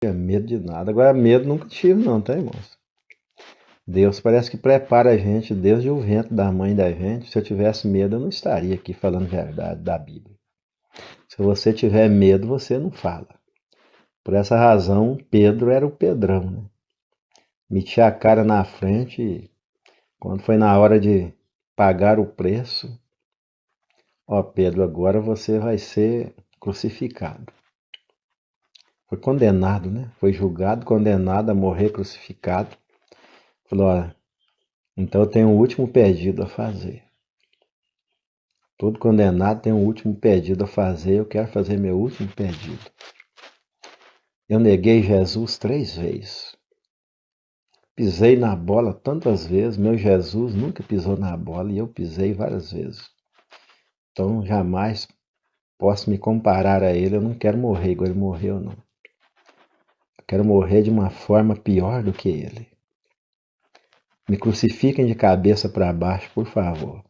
tinha medo de nada. Agora, medo nunca tive, não, tá, irmãos? Deus parece que prepara a gente desde o ventre da mãe da gente. Se eu tivesse medo, eu não estaria aqui falando verdade da Bíblia. Se você tiver medo, você não fala. Por essa razão, Pedro era o Pedrão, né? Metia a cara na frente e quando foi na hora de pagar o preço, ó Pedro, agora você vai ser crucificado. Foi condenado, né? Foi julgado, condenado a morrer crucificado. Falou, ó, então eu tenho um último pedido a fazer. Todo condenado tem um último pedido a fazer, eu quero fazer meu último pedido. Eu neguei Jesus 3 vezes. Pisei na bola tantas vezes, meu Jesus nunca pisou na bola e eu pisei várias vezes. Então jamais posso me comparar a ele, eu não quero morrer igual ele morreu, não. Eu quero morrer de uma forma pior do que ele. Me crucifiquem de cabeça para baixo, por favor.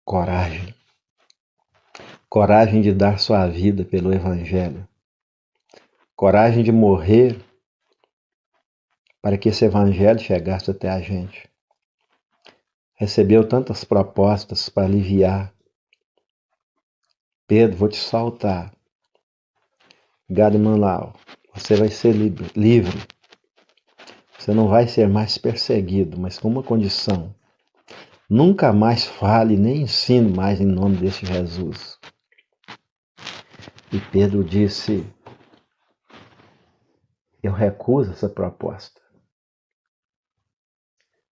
Coragem. Coragem de dar sua vida pelo Evangelho. Coragem de morrer para que esse Evangelho chegasse até a gente. Recebeu tantas propostas para aliviar. Pedro, vou te soltar. Gad Manlau, você vai ser livre. Você não vai ser mais perseguido, mas com uma condição. Nunca mais fale, nem ensine mais em nome desse Jesus. E Pedro disse, eu recuso essa proposta.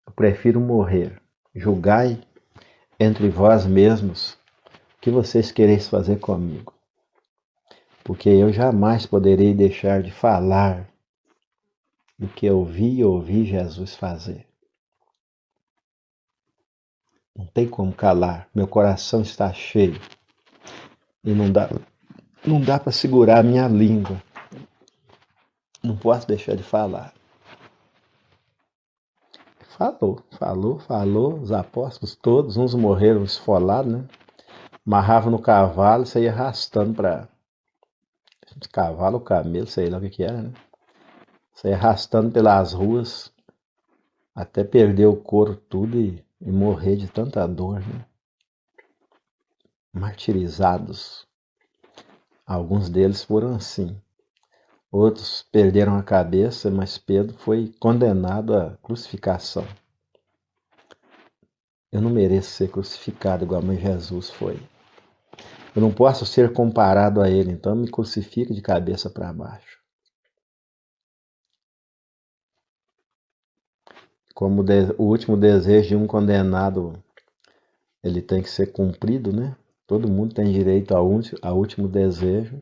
Eu prefiro morrer. Julgai entre vós mesmos o que vocês quereis fazer comigo. Porque eu jamais poderei deixar de falar do que eu vi e ouvi Jesus fazer. Não tem como calar. Meu coração está cheio. E não dá para segurar a minha língua. Não posso deixar de falar. Falou. Os apóstolos todos, uns morreram esfolados, né? Amarravam no cavalo e saía arrastando para... Cavalo ou camelo, sei lá o que era, né? Saía arrastando pelas ruas até perder o couro tudo e morrer de tanta dor, né? Martirizados. Alguns deles foram assim. Outros perderam a cabeça, mas Pedro foi condenado à crucificação. Eu não mereço ser crucificado igual a Jesus foi. Eu não posso ser comparado a ele, então me crucifique de cabeça para baixo. Como o último desejo de um condenado, ele tem que ser cumprido, né? Todo mundo tem direito ao último desejo.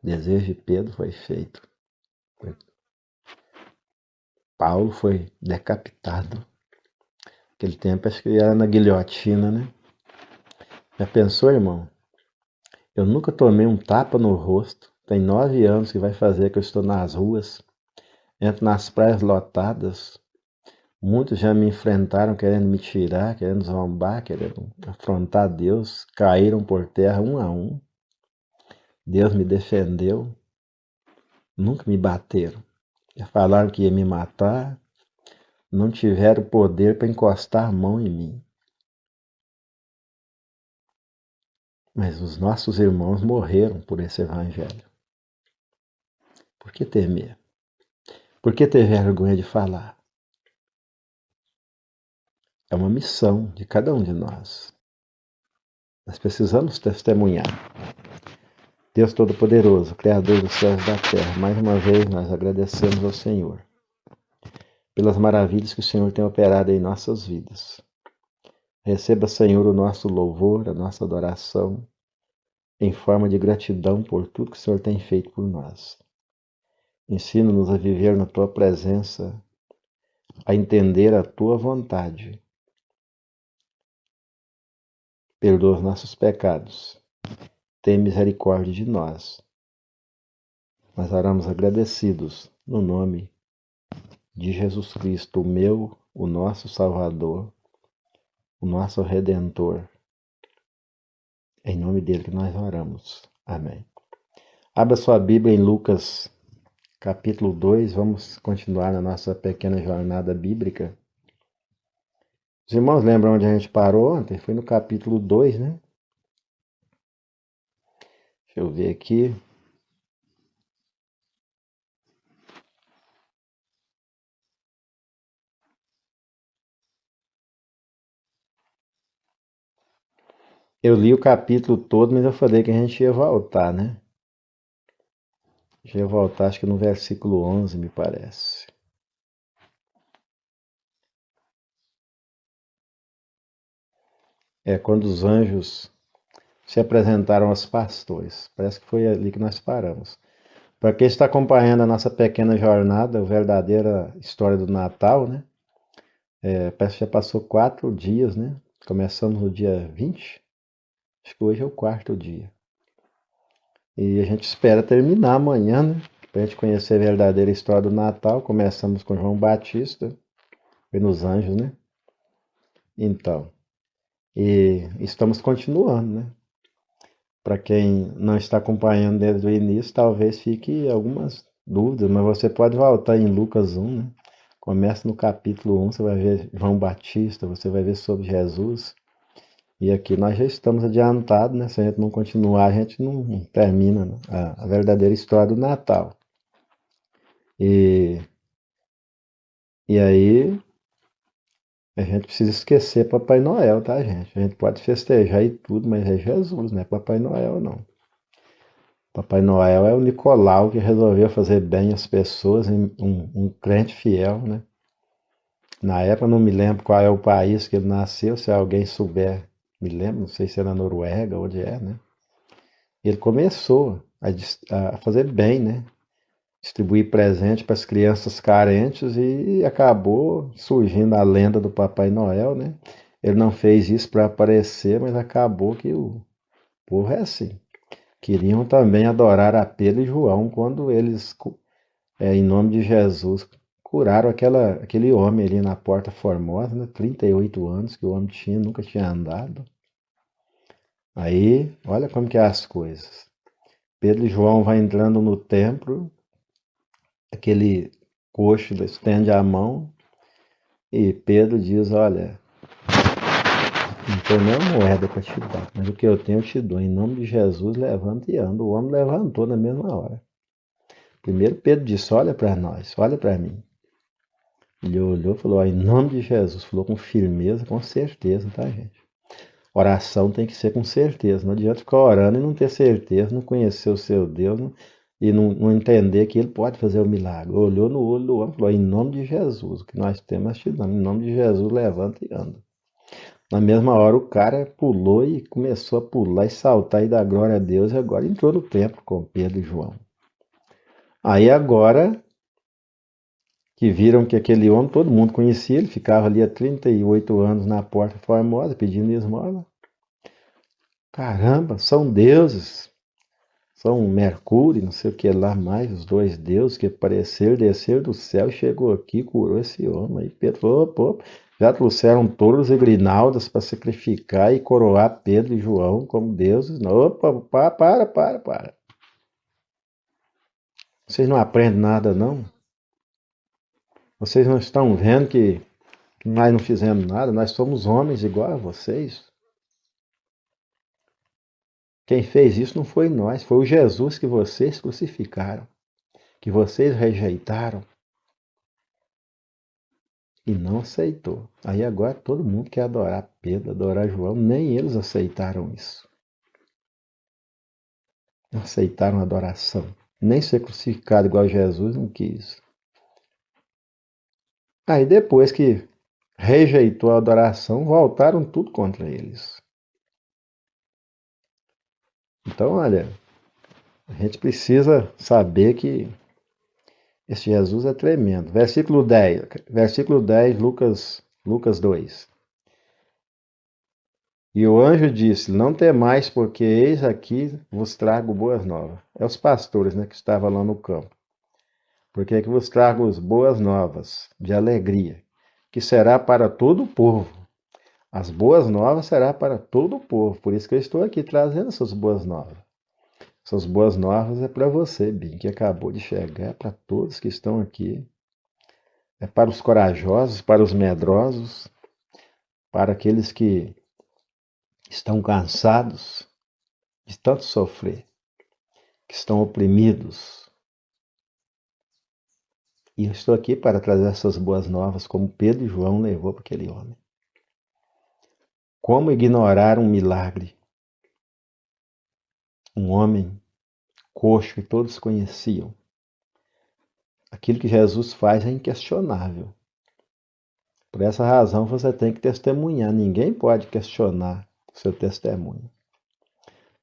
O desejo de Pedro foi feito. Paulo foi decapitado. Naquele tempo acho que era na guilhotina, né? Já pensou, irmão? Eu nunca tomei um tapa no rosto. Tem 9 anos que vai fazer que eu estou nas ruas. Entro nas praias lotadas. Muitos já me enfrentaram querendo me tirar, querendo zombar, querendo afrontar Deus. Caíram por terra um a um. Deus me defendeu. Nunca me bateram. Já falaram que ia me matar. Não tiveram poder para encostar a mão em mim. Mas os nossos irmãos morreram por esse evangelho. Por que temer? Por que ter vergonha de falar? É uma missão de cada um de nós. Nós precisamos testemunhar. Deus Todo-Poderoso, Criador dos céus e da terra, mais uma vez nós agradecemos ao Senhor pelas maravilhas que o Senhor tem operado em nossas vidas. Receba, Senhor, o nosso louvor, a nossa adoração, em forma de gratidão por tudo que o Senhor tem feito por nós. Ensina-nos a viver na Tua presença, a entender a Tua vontade. Perdoa os nossos pecados. Tem misericórdia de nós. Nós oramos agradecidos no nome de Jesus Cristo, o meu, o nosso Salvador, o nosso Redentor. É em nome dele que nós oramos. Amém. Abra sua Bíblia em Lucas, capítulo 2. Vamos continuar na nossa pequena jornada bíblica. Os irmãos lembram onde a gente parou ontem? Foi no capítulo 2, né? Deixa eu ver aqui. Eu li o capítulo todo, mas eu falei que a gente ia voltar, né? A gente ia voltar, acho que no versículo 11, me parece. É quando os anjos se apresentaram aos pastores. Parece que foi ali que nós paramos. Para quem está acompanhando a nossa pequena jornada, a verdadeira história do Natal, né? Parece que já passou 4 dias, né? Começamos no dia 20. Acho que hoje é o quarto dia. E a gente espera terminar amanhã, né? Para a gente conhecer a verdadeira história do Natal. Começamos com João Batista, foi nos anjos, né? Então, e estamos continuando, né? Para quem não está acompanhando desde o início, talvez fique algumas dúvidas, mas você pode voltar em Lucas 1, né? Começa no capítulo 1, você vai ver João Batista, você vai ver sobre Jesus. E aqui nós já estamos adiantados, né? Se a gente não continuar, a gente não termina, né? A verdadeira história do Natal. E, e aí a gente precisa esquecer Papai Noel, tá, gente? A gente pode festejar e tudo, mas é Jesus, não é Papai Noel, não. Papai Noel é o Nicolau que resolveu fazer bem às pessoas, um crente fiel, né? Na época, não me lembro qual é o país que ele nasceu, se alguém souber, me lembro, não sei se é na Noruega, onde é, né? Ele começou a fazer bem, né? Distribuir presente para as crianças carentes e acabou surgindo a lenda do Papai Noel, né? Ele não fez isso para aparecer, mas acabou que o povo é assim. Queriam também adorar a Pedro e João quando eles, em nome de Jesus, curaram aquele homem ali na Porta Formosa, né? 38 anos que o homem tinha, nunca tinha andado. Aí, olha como que é as coisas. Pedro e João vai entrando no templo, aquele coxo estende a mão e Pedro diz, olha, não tenho nem moeda para te dar, mas o que eu tenho eu te dou. Em nome de Jesus, levanta e anda. O homem levantou na mesma hora. Primeiro Pedro disse, olha para nós, olha para mim. Ele olhou e falou, ó, em nome de Jesus. Falou com firmeza, com certeza, tá, gente? Oração tem que ser com certeza. Não adianta ficar orando e não ter certeza, não conhecer o seu Deus e não entender que Ele pode fazer o milagre. Olhou no olho do homem e falou: em nome de Jesus, o que nós temos, nós te damos. Em nome de Jesus, levanta e anda. Na mesma hora, o cara pulou e começou a pular e saltar e dar glória a Deus. E agora entrou no templo com Pedro e João. Aí agora que viram que aquele homem, todo mundo conhecia, ele ficava ali há 38 anos na Porta Formosa pedindo esmola. Caramba, são deuses. São Mercúrio, não sei o que lá mais, os dois deuses que apareceram, desceram do céu, chegou aqui, curou esse homem. Aí Pedro falou, pô, já trouxeram touros e grinaldas para sacrificar e coroar Pedro e João como deuses. Não, opa, para. Vocês não aprendem nada, não? Vocês não estão vendo que nós não fizemos nada? Nós somos homens igual a vocês. Quem fez isso não foi nós, foi o Jesus que vocês crucificaram, que vocês rejeitaram. E não aceitou. Aí agora todo mundo quer adorar Pedro, adorar João, nem eles aceitaram isso. Não aceitaram a adoração. Nem ser crucificado igual Jesus não quis. Aí depois que rejeitou a adoração, voltaram tudo contra eles. Então, olha, a gente precisa saber que esse Jesus é tremendo. Versículo 10, Lucas 2. E o anjo disse: não temais, porque eis aqui vos trago boas novas. É os pastores, né, que estavam lá no campo. Porque aqui vos trago as boas novas de alegria, que será para todo o povo. As boas novas será para todo o povo. Por isso que eu estou aqui trazendo essas boas novas. Essas boas novas é para você, Bim, que acabou de chegar, é para todos que estão aqui. É para os corajosos, para os medrosos, para aqueles que estão cansados de tanto sofrer, que estão oprimidos. E eu estou aqui para trazer essas boas novas, como Pedro e João levou para aquele homem. Como ignorar um milagre? Um homem coxo que todos conheciam. Aquilo que Jesus faz é inquestionável. Por essa razão você tem que testemunhar. Ninguém pode questionar o seu testemunho.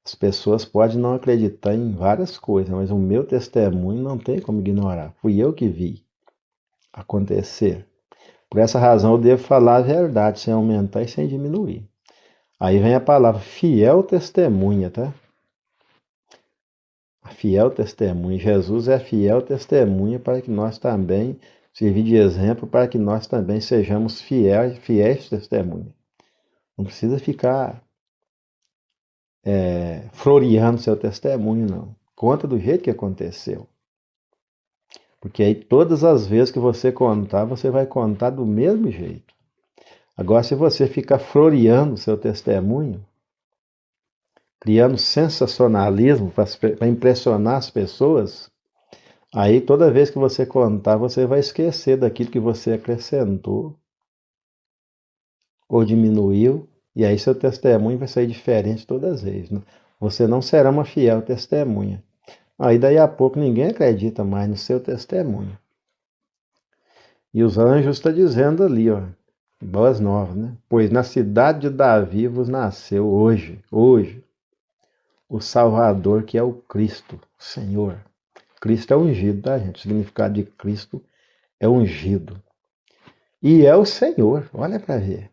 As pessoas podem não acreditar em várias coisas, mas o meu testemunho não tem como ignorar. Fui eu que vi acontecer. Por essa razão eu devo falar a verdade, sem aumentar e sem diminuir. Aí vem a palavra fiel testemunha, tá? A fiel testemunha. Jesus é fiel testemunha para que nós também, servir de exemplo, para que nós também sejamos fiéis testemunha. Não precisa ficar floreando seu testemunho, não. Conta do jeito que aconteceu. Porque aí todas as vezes que você contar, você vai contar do mesmo jeito. Agora, se você ficar floreando seu testemunho, criando sensacionalismo para impressionar as pessoas, aí toda vez que você contar, você vai esquecer daquilo que você acrescentou ou diminuiu, e aí seu testemunho vai sair diferente todas as vezes. Você não será uma fiel testemunha. Aí daí a pouco ninguém acredita mais no seu testemunho. E os anjos estão dizendo ali, ó, boas novas, né? Pois na cidade de Davi vos nasceu hoje, o Salvador, que é o Cristo, o Senhor. Cristo é ungido, tá, gente? O significado de Cristo é ungido. E é o Senhor, olha para ver.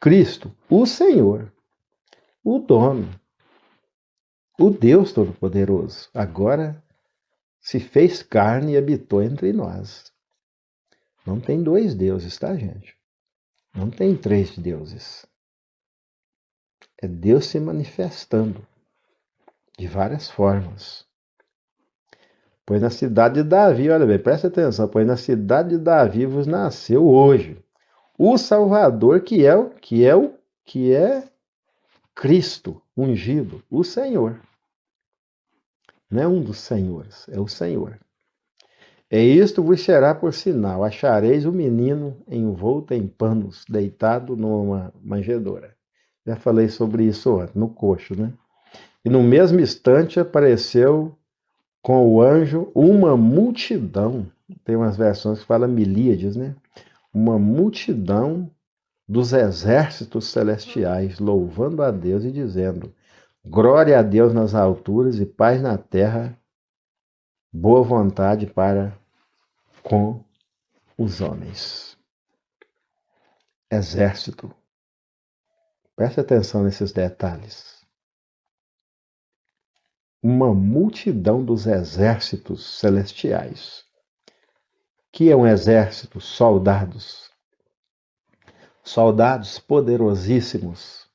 Cristo, o Senhor, o dono, o Deus Todo-Poderoso, agora se fez carne e habitou entre nós. Não tem dois deuses, tá, gente? Não tem três deuses. É Deus se manifestando de várias formas. Pois na cidade de Davi, olha bem, presta atenção, pois na cidade de Davi vos nasceu hoje o Salvador, que é Cristo, ungido, o Senhor. Não é um dos senhores, é o Senhor. E isto vos será por sinal: achareis o menino envolto em panos, deitado numa manjedoura. Já falei sobre isso ontem, no coxo, né? E no mesmo instante apareceu com o anjo uma multidão. Tem umas versões que falam milíades, né? Uma multidão dos exércitos celestiais, louvando a Deus e dizendo: glória a Deus nas alturas e paz na terra, boa vontade para com os homens. Exército. Preste atenção nesses detalhes. Uma multidão dos exércitos celestiais. Que é um exército? Soldados. Soldados poderosíssimos.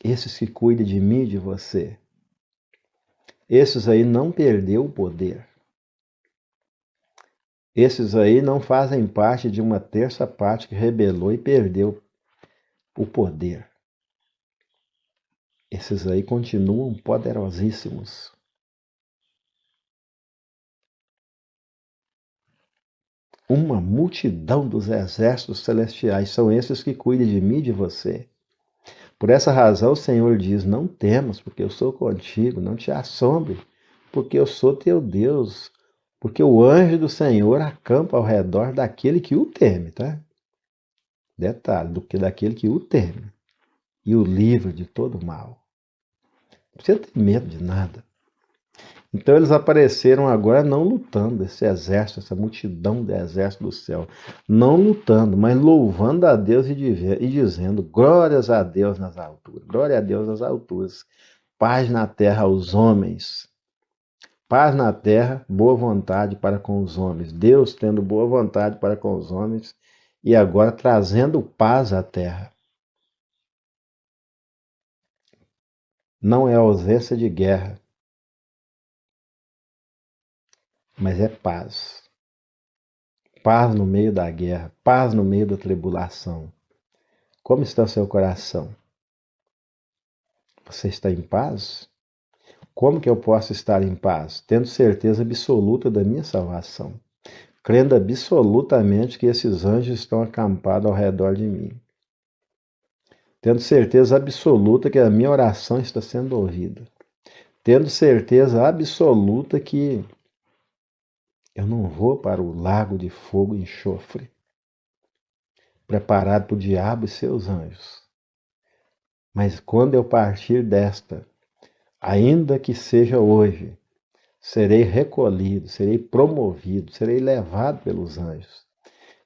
Esses que cuidam de mim e de você. Esses aí não perdeu o poder. Esses aí não fazem parte de uma terça parte que rebelou e perdeu o poder. Esses aí continuam poderosíssimos. Uma multidão dos exércitos celestiais são esses que cuidam de mim e de você. Por essa razão o Senhor diz: não temas, porque eu sou contigo, não te assombre, porque eu sou teu Deus, porque o anjo do Senhor acampa ao redor daquele que o teme, tá? Detalhe, do que daquele que o teme e o livra de todo mal. Não precisa ter medo de nada. Então eles apareceram agora não lutando, esse exército, essa multidão de exército do céu, não lutando, mas louvando a Deus e dizendo: glórias a Deus nas alturas, glória a Deus nas alturas, paz na terra aos homens, paz na terra, boa vontade para com os homens, Deus tendo boa vontade para com os homens e agora trazendo paz à terra. não é ausência de guerra, mas é paz. Paz no meio da guerra, paz no meio da tribulação. Como está seu coração? Você está em paz? Como que eu posso estar em paz? Tendo certeza absoluta da minha salvação, crendo absolutamente que esses anjos estão acampados ao redor de mim, tendo certeza absoluta que a minha oração está sendo ouvida, tendo certeza absoluta que eu não vou para o lago de fogo e enxofre, preparado para o diabo e seus anjos. Mas quando eu partir desta, ainda que seja hoje, serei recolhido, serei promovido, serei levado pelos anjos.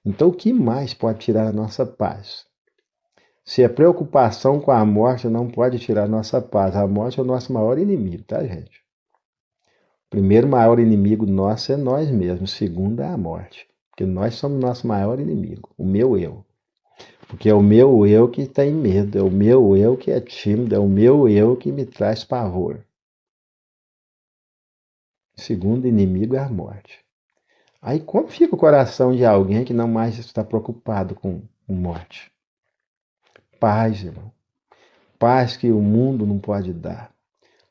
Então, o que mais pode tirar a nossa paz? Se a preocupação com a morte não pode tirar a nossa paz, a morte é o nosso maior inimigo, tá, gente? O primeiro maior inimigo nosso é nós mesmos, o segundo é a morte, porque nós somos nosso maior inimigo, o meu eu. Porque é o meu eu que tem medo, é o meu eu que é tímido, é o meu eu que me traz pavor. O segundo inimigo é a morte. Aí como fica o coração de alguém que não mais está preocupado com morte? Paz, irmão. Paz que o mundo não pode dar.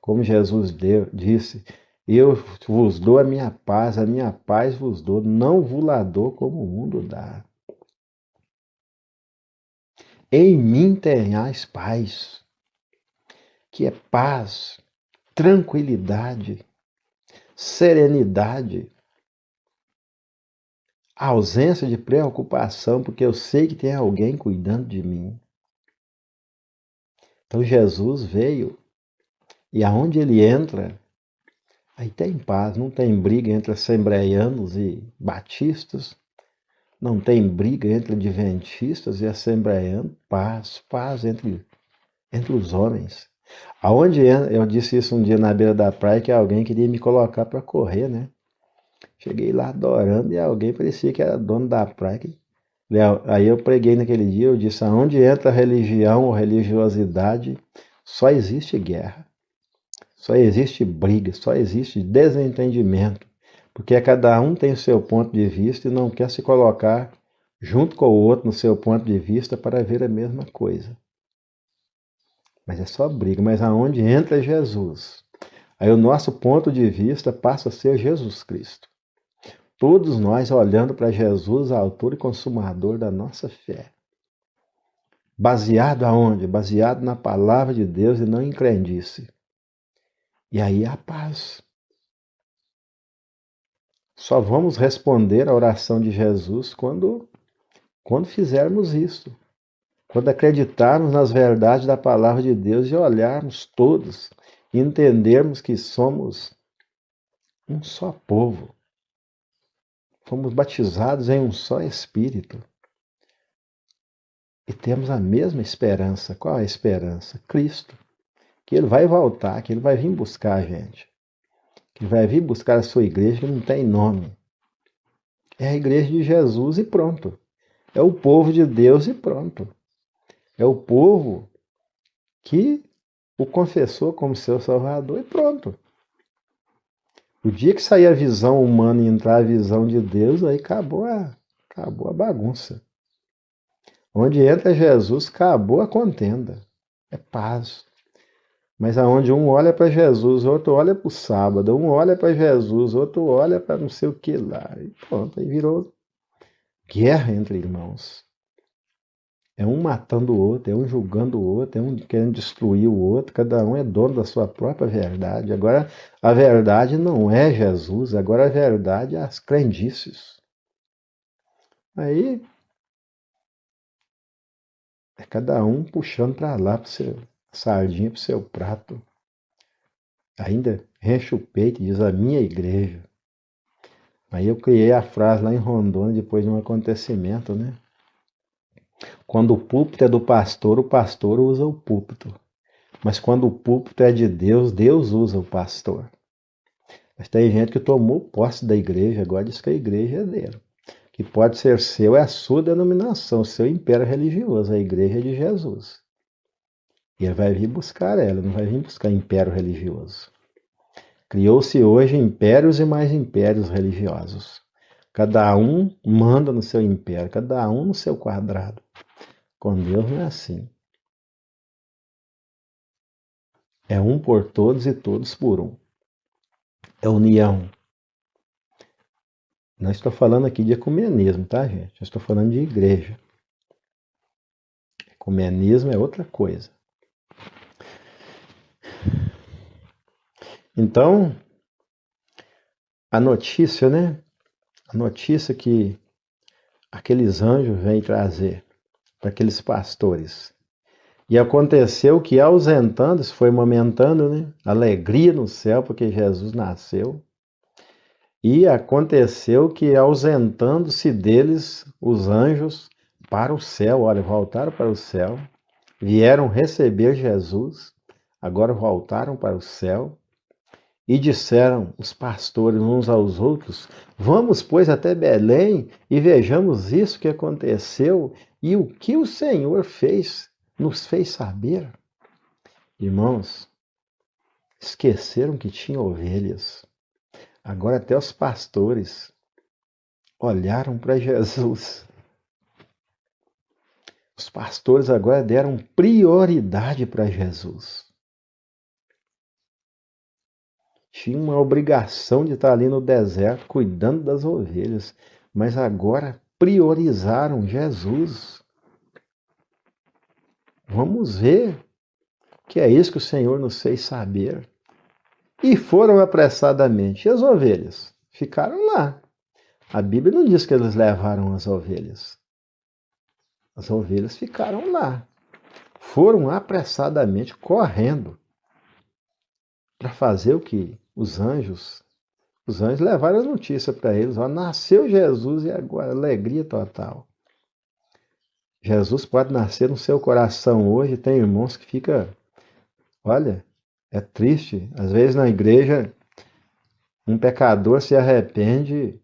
Como Jesus disse, eu vos dou a minha paz vos dou, não vos la dou como o mundo dá. Em mim tenhais paz, que é paz, tranquilidade, serenidade, ausência de preocupação, porque eu sei que tem alguém cuidando de mim. Então Jesus veio e aonde ele entra, aí tem paz, não tem briga entre assembleianos e batistas, não tem briga entre adventistas e assembleianos, paz entre os homens. Aonde eu disse isso um dia na beira da praia que alguém queria me colocar para correr, né? Cheguei lá adorando e alguém parecia que era dono da praia. Aí eu preguei naquele dia, eu disse, aonde entra religião ou religiosidade, só existe guerra, só existe briga, só existe desentendimento, porque cada um tem o seu ponto de vista e não quer se colocar junto com o outro no seu ponto de vista para ver a mesma coisa. Mas é só briga, mas aonde entra Jesus, aí o nosso ponto de vista passa a ser Jesus Cristo. Todos nós olhando para Jesus, autor e consumador da nossa fé. Baseado aonde? Baseado na palavra de Deus e não em crendice. E aí a paz. Só vamos responder a oração de Jesus quando fizermos isso. Quando acreditarmos nas verdades da palavra de Deus e olharmos todos e entendermos que somos um só povo. Fomos batizados em um só Espírito. E temos a mesma esperança. Qual é a esperança? Cristo. Que ele vai voltar, que ele vai vir buscar a gente. Que ele vai vir buscar a sua igreja que não tem nome. É a igreja de Jesus e pronto. É o povo de Deus e pronto. É o povo que o confessou como seu Salvador e pronto. O dia que sair a visão humana e entrar a visão de Deus, aí acabou a bagunça. Onde entra Jesus, acabou a contenda. É paz. Mas aonde um olha para Jesus, outro olha para o sábado, um olha para Jesus, outro olha para não sei o que lá. E pronto, aí virou guerra entre irmãos. É um matando o outro, é um julgando o outro, é um querendo destruir o outro, cada um é dono da sua própria verdade. Agora, a verdade não é Jesus, agora a verdade é as crendices. Aí é cada um puxando para lá, para seu sardinha, para o seu prato. Ainda enche o peito e diz a minha igreja. Aí eu criei a frase lá em Rondônia, depois de um acontecimento, né? Quando o púlpito é do pastor, o pastor usa o púlpito. Mas quando o púlpito é de Deus, Deus usa o pastor. Mas tem gente que tomou posse da igreja, agora diz que a igreja é dele. Que pode ser seu, é a sua denominação, o seu império religioso, a igreja é de Jesus. E ele vai vir buscar ela, não vai vir buscar império religioso. Criou-se hoje impérios e mais impérios religiosos. Cada um manda no seu império, cada um no seu quadrado. Com Deus não é assim. É um por todos e todos por um. É união. Não estou falando aqui de ecumenismo, tá, gente? Eu estou falando de igreja. Ecumenismo é outra coisa. Então, a notícia, né? A notícia que aqueles anjos vêm trazer para aqueles pastores. E aconteceu que ausentando-se, foi momentando, né? Alegria no céu, porque Jesus nasceu. E aconteceu que ausentando-se deles, os anjos para o céu, olha, voltaram para o céu, vieram receber Jesus, agora voltaram para o céu e disseram os pastores uns aos outros: Vamos, pois, até Belém e vejamos isso que aconteceu e o que o Senhor fez, nos fez saber. Irmãos, esqueceram que tinha ovelhas. Agora até os pastores olharam para Jesus. Os pastores agora deram prioridade para Jesus. Tinha uma obrigação de estar ali no deserto cuidando das ovelhas, mas agora priorizaram Jesus. Vamos ver que é isso que o Senhor nos fez saber. E foram apressadamente. E as ovelhas ficaram lá. A Bíblia não diz que eles levaram as ovelhas. As ovelhas ficaram lá. Foram apressadamente correndo para fazer o que os anjos levaram a notícia para eles, ó, nasceu Jesus e agora alegria total. Jesus pode nascer no seu coração hoje, tem irmãos que fica, olha, é triste, às vezes na igreja um pecador se arrepende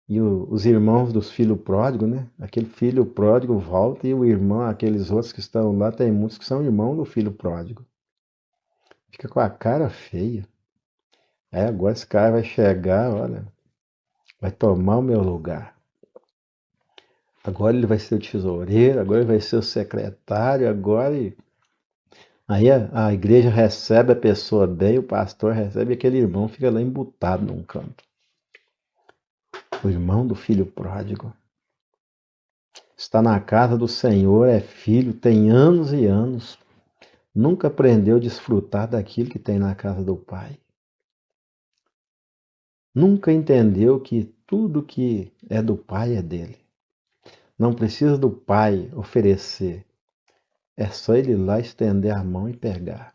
e os irmãos dos filhos pródigos, né? Aquele filho pródigo volta e o irmão, aqueles outros que estão lá, tem muitos que são irmãos do filho pródigo. Fica com a cara feia. Aí agora esse cara vai chegar, olha, vai tomar o meu lugar. Agora ele vai ser o tesoureiro, agora ele vai ser o secretário, agora. Aí a igreja recebe a pessoa bem, o pastor recebe, e aquele irmão fica lá embutado num canto. O irmão do filho pródigo. Está na casa do Senhor, é filho, tem anos e anos. Nunca aprendeu a desfrutar daquilo que tem na casa do Pai. Nunca entendeu que tudo que é do Pai é dele. Não precisa do Pai oferecer. É só ele ir lá estender a mão e pegar.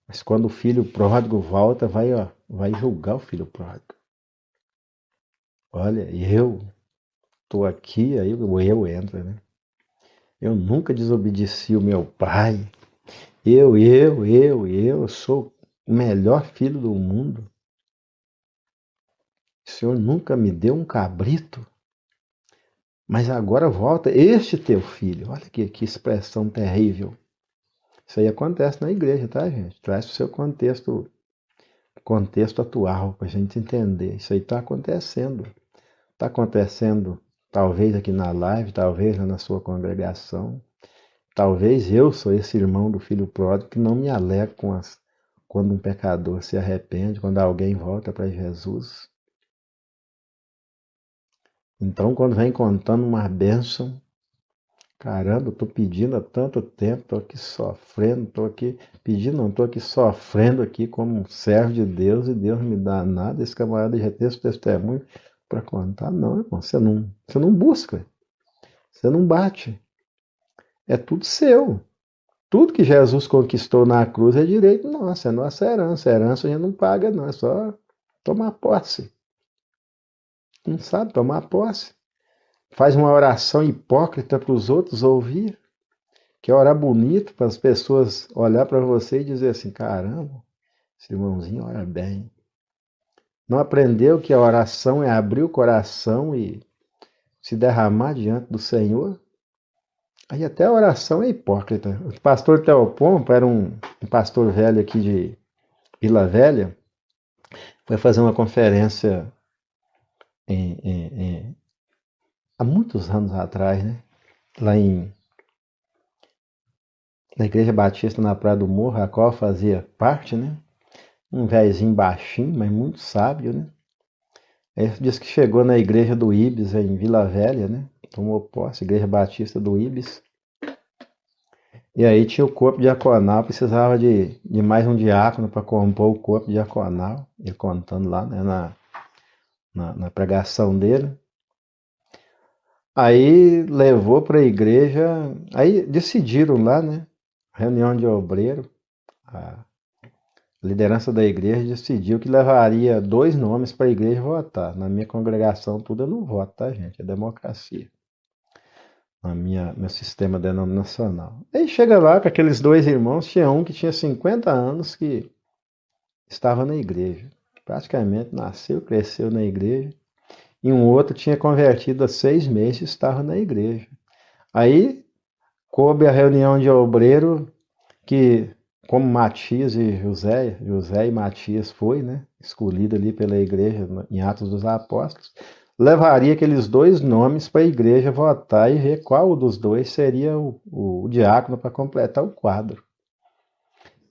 Mas quando o filho pródigo volta, vai julgar o filho pródigo. Olha, eu estou aqui, aí o eu entra, né? Eu nunca desobedeci o meu pai. Eu sou o melhor filho do mundo. O Senhor nunca me deu um cabrito. Mas agora volta este teu filho. Olha que expressão terrível. Isso aí acontece na igreja, tá, gente? Traz o seu contexto atual, para a gente entender. Isso aí está acontecendo. Está acontecendo, talvez aqui na live, talvez na sua congregação. Talvez eu sou esse irmão do filho pródigo que não me alegro quando um pecador se arrepende, quando alguém volta para Jesus. Então, quando vem contando uma bênção, caramba, eu estou pedindo há tanto tempo, estou aqui sofrendo, estou aqui pedindo, não, estou aqui sofrendo aqui como um servo de Deus e Deus não me dá nada. Esse camarada já tem esse testemunho para contar. Não, irmão, você não busca, você não bate. É tudo seu. Tudo que Jesus conquistou na cruz é direito nosso, é nossa herança. A herança a gente não paga, não, é só tomar posse. Não sabe tomar posse. Faz uma oração hipócrita para os outros ouvir, que é orar bonito para as pessoas olhar para você e dizer assim: caramba, esse irmãozinho ora bem. Não aprendeu que a oração é abrir o coração e se derramar diante do Senhor? Aí até a oração é hipócrita. O pastor Teopompo era um pastor velho aqui de Vila Velha, foi fazer uma conferência em- em- em- há muitos anos atrás, né? Lá na Igreja Batista na Praia do Morro, a qual fazia parte, né? Um velhinho baixinho, mas muito sábio, né? Ele disse que chegou na igreja do Ibis, em Vila Velha, né? Tomou posse, Igreja Batista do Ibis. E aí tinha o corpo diaconal, precisava de mais um diácono para compor o corpo diaconal. Ele contando lá, né, na pregação dele. Aí levou para a igreja, aí decidiram lá, né? Reunião de obreiro, a liderança da igreja decidiu que levaria 2 nomes para a igreja votar. Na minha congregação, tudo eu não voto, tá, gente? É democracia. Meu sistema denominacional. Aí chega lá com aqueles 2 irmãos, tinha um que tinha 50 anos que estava na igreja. Praticamente nasceu, cresceu na igreja. E um outro tinha convertido há 6 meses e estava na igreja. Aí coube a reunião de obreiro que, como Matias e José e Matias foi, né, escolhido ali pela igreja em Atos dos Apóstolos, levaria aqueles 2 nomes para a igreja votar e ver qual dos dois seria o diácono para completar o quadro.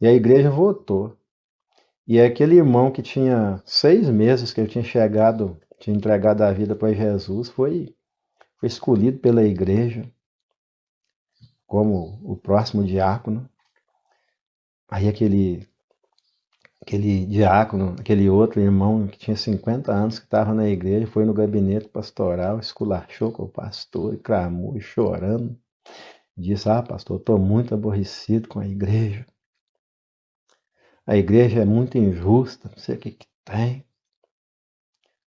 E a igreja votou. E aquele irmão que tinha 6 meses que ele tinha chegado, tinha entregado a vida para Jesus, foi escolhido pela igreja como o próximo diácono. Aí aquele diácono, aquele outro irmão que tinha 50 anos que estava na igreja, foi no gabinete pastoral, esculachou com o pastor, e clamou, e chorando. Disse: "Ah, pastor, estou muito aborrecido com a igreja. A igreja é muito injusta, não sei o que que tem.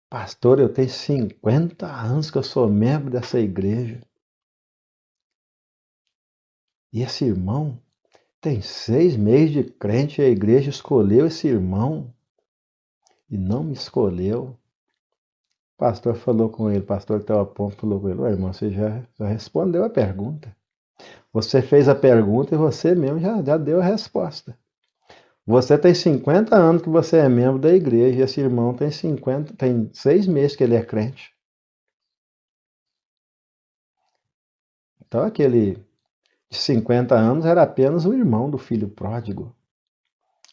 Pastor, eu tenho 50 anos que eu sou membro dessa igreja. E esse irmão tem 6 meses de crente e a igreja escolheu esse irmão e não me escolheu." O pastor falou com ele, o pastor Teopompo falou com ele: "Ué, irmão, você já respondeu a pergunta. Você fez a pergunta e você mesmo já deu a resposta. Você tem 50 anos que você é membro da igreja e esse irmão tem 6 meses que ele é crente." Então aquele de 50 anos era apenas o irmão do filho pródigo.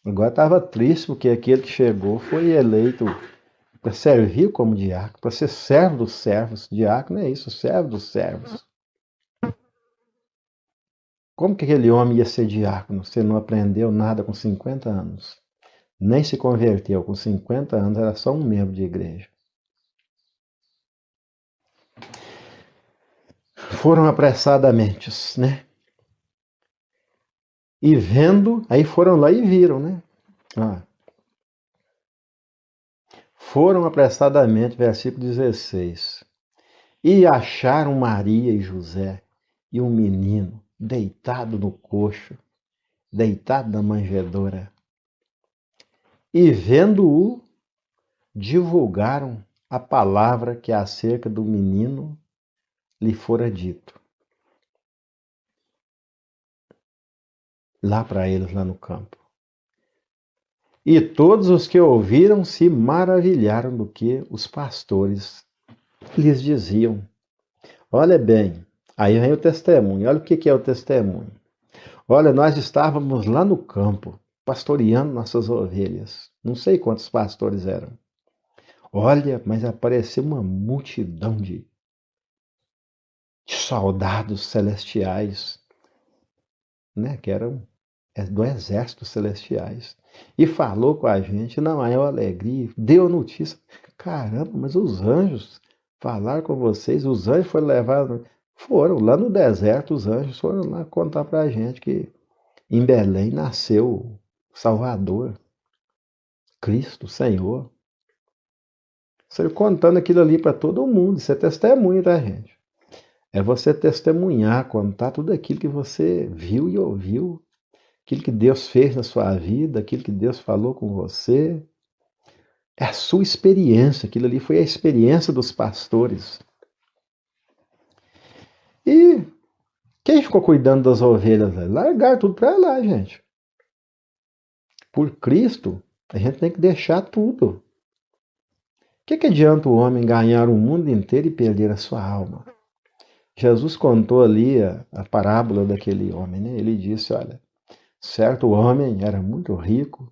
Agora estava triste porque aquele que chegou foi eleito para servir como diácono, para ser servo dos servos. Diácono é isso, servo dos servos. Como que aquele homem ia ser diácono se não aprendeu nada com 50 anos? Nem se converteu com 50 anos, era só um membro de igreja. Foram apressadamente, né? E vendo, aí foram lá e viram, né? Ah, foram apressadamente, versículo 16. E acharam Maria e José e um menino deitado no coxo, deitado na manjedoura. E vendo-o, divulgaram a palavra que acerca do menino lhe fora dito. Lá para eles, lá no campo. E todos os que ouviram se maravilharam do que os pastores lhes diziam. Olha bem, aí vem o testemunho. Olha o que é o testemunho. Olha, nós estávamos lá no campo, pastoreando nossas ovelhas. Não sei quantos pastores eram. Olha, mas apareceu uma multidão de soldados celestiais, né, que eram do exército celestiais. E falou com a gente na maior alegria, deu notícia. Caramba, mas os anjos falaram com vocês, os anjos foram levados. Foram lá no deserto, os anjos foram lá contar para a gente que em Belém nasceu o Salvador, Cristo, Senhor. Você contando aquilo ali para todo mundo, isso é testemunho, tá, gente? É você testemunhar, contar tudo aquilo que você viu e ouviu, aquilo que Deus fez na sua vida, aquilo que Deus falou com você. É a sua experiência, aquilo ali foi a experiência dos pastores. E Quem ficou cuidando das ovelhas? Largaram tudo para lá, gente. Por Cristo, a gente tem que deixar tudo. O que adianta o homem ganhar o mundo inteiro e perder a sua alma? Jesus contou ali a parábola daquele homem, né? Ele disse, olha, certo homem era muito rico,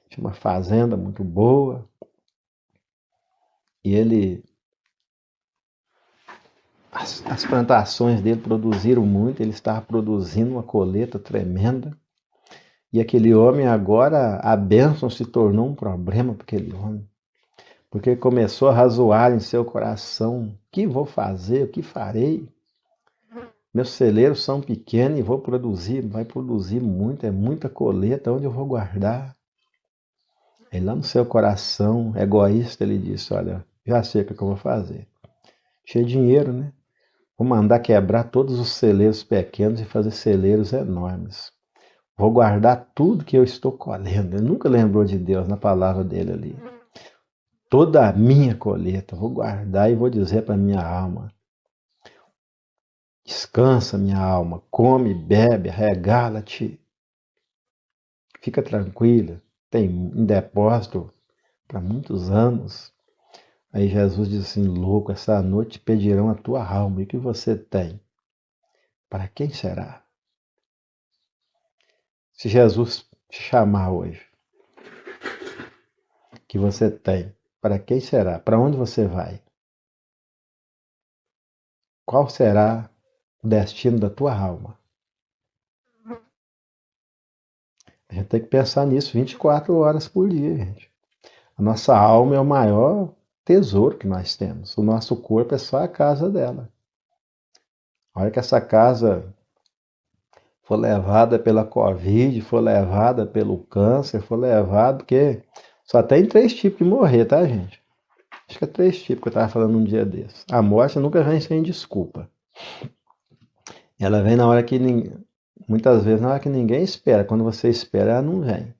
tinha uma fazenda muito boa, e as plantações dele produziram muito, ele estava produzindo uma colheita tremenda, e aquele homem agora, a bênção se tornou um problema para aquele homem, porque começou a razoar em seu coração, o que vou fazer, o que farei? Meus celeiros são pequenos e vai produzir muito, é muita colheita, onde eu vou guardar? Aí lá no seu coração egoísta ele disse, olha, já sei o que eu vou fazer. Cheio de dinheiro, né? Vou mandar quebrar todos os celeiros pequenos e fazer celeiros enormes. Vou guardar tudo que eu estou colhendo. Ele nunca lembrou de Deus na palavra dele ali. Toda a minha colheita, vou guardar e vou dizer para minha alma, descansa minha alma, come, bebe, regala-te, fica tranquila, tem um depósito para muitos anos. Aí Jesus diz assim, louco, essa noite pedirão a tua alma, e o que você tem? Para quem será? Se Jesus te chamar hoje, o que você tem? Para quem será? Para onde você vai? Qual será o destino da tua alma? A gente tem que pensar nisso 24 horas por dia, gente. A nossa alma é o maior tesouro que nós temos. O nosso corpo é só a casa dela. A hora que essa casa for levada pela Covid, for levada pelo câncer, for levada, porque só tem 3 tipos de morrer, tá, gente? Acho que é 3 tipos que eu estava falando um dia desses. A morte nunca vem sem desculpa. Ela vem na hora que muitas vezes na hora que ninguém espera. Quando você espera, ela não vem.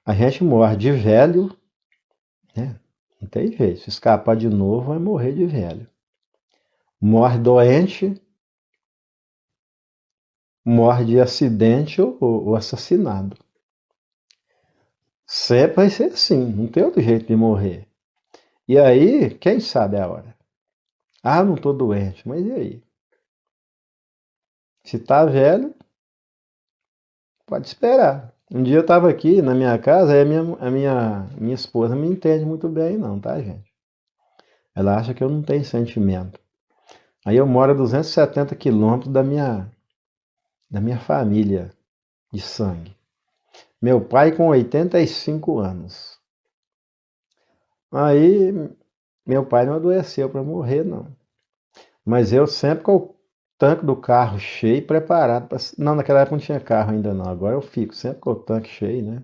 A gente morre de velho, né? Não tem jeito. Se escapar de novo, vai morrer de velho. Morre doente, morre de acidente ou assassinado. Sempre vai ser assim, não tem outro jeito de morrer. E aí, quem sabe a hora? Ah, não estou doente, mas e aí? Se tá velho, pode esperar. Um dia eu estava aqui na minha casa, aí a minha esposa me entende muito bem, não, tá, gente? Ela acha que eu não tenho sentimento. Aí eu moro a 270 quilômetros da minha família de sangue. Meu pai com 85 anos. Aí meu pai não adoeceu para morrer, não. Mas eu sempre com o tanque do carro cheio, preparado. Não, naquela época não tinha carro ainda não. Agora eu fico sempre com o tanque cheio, né?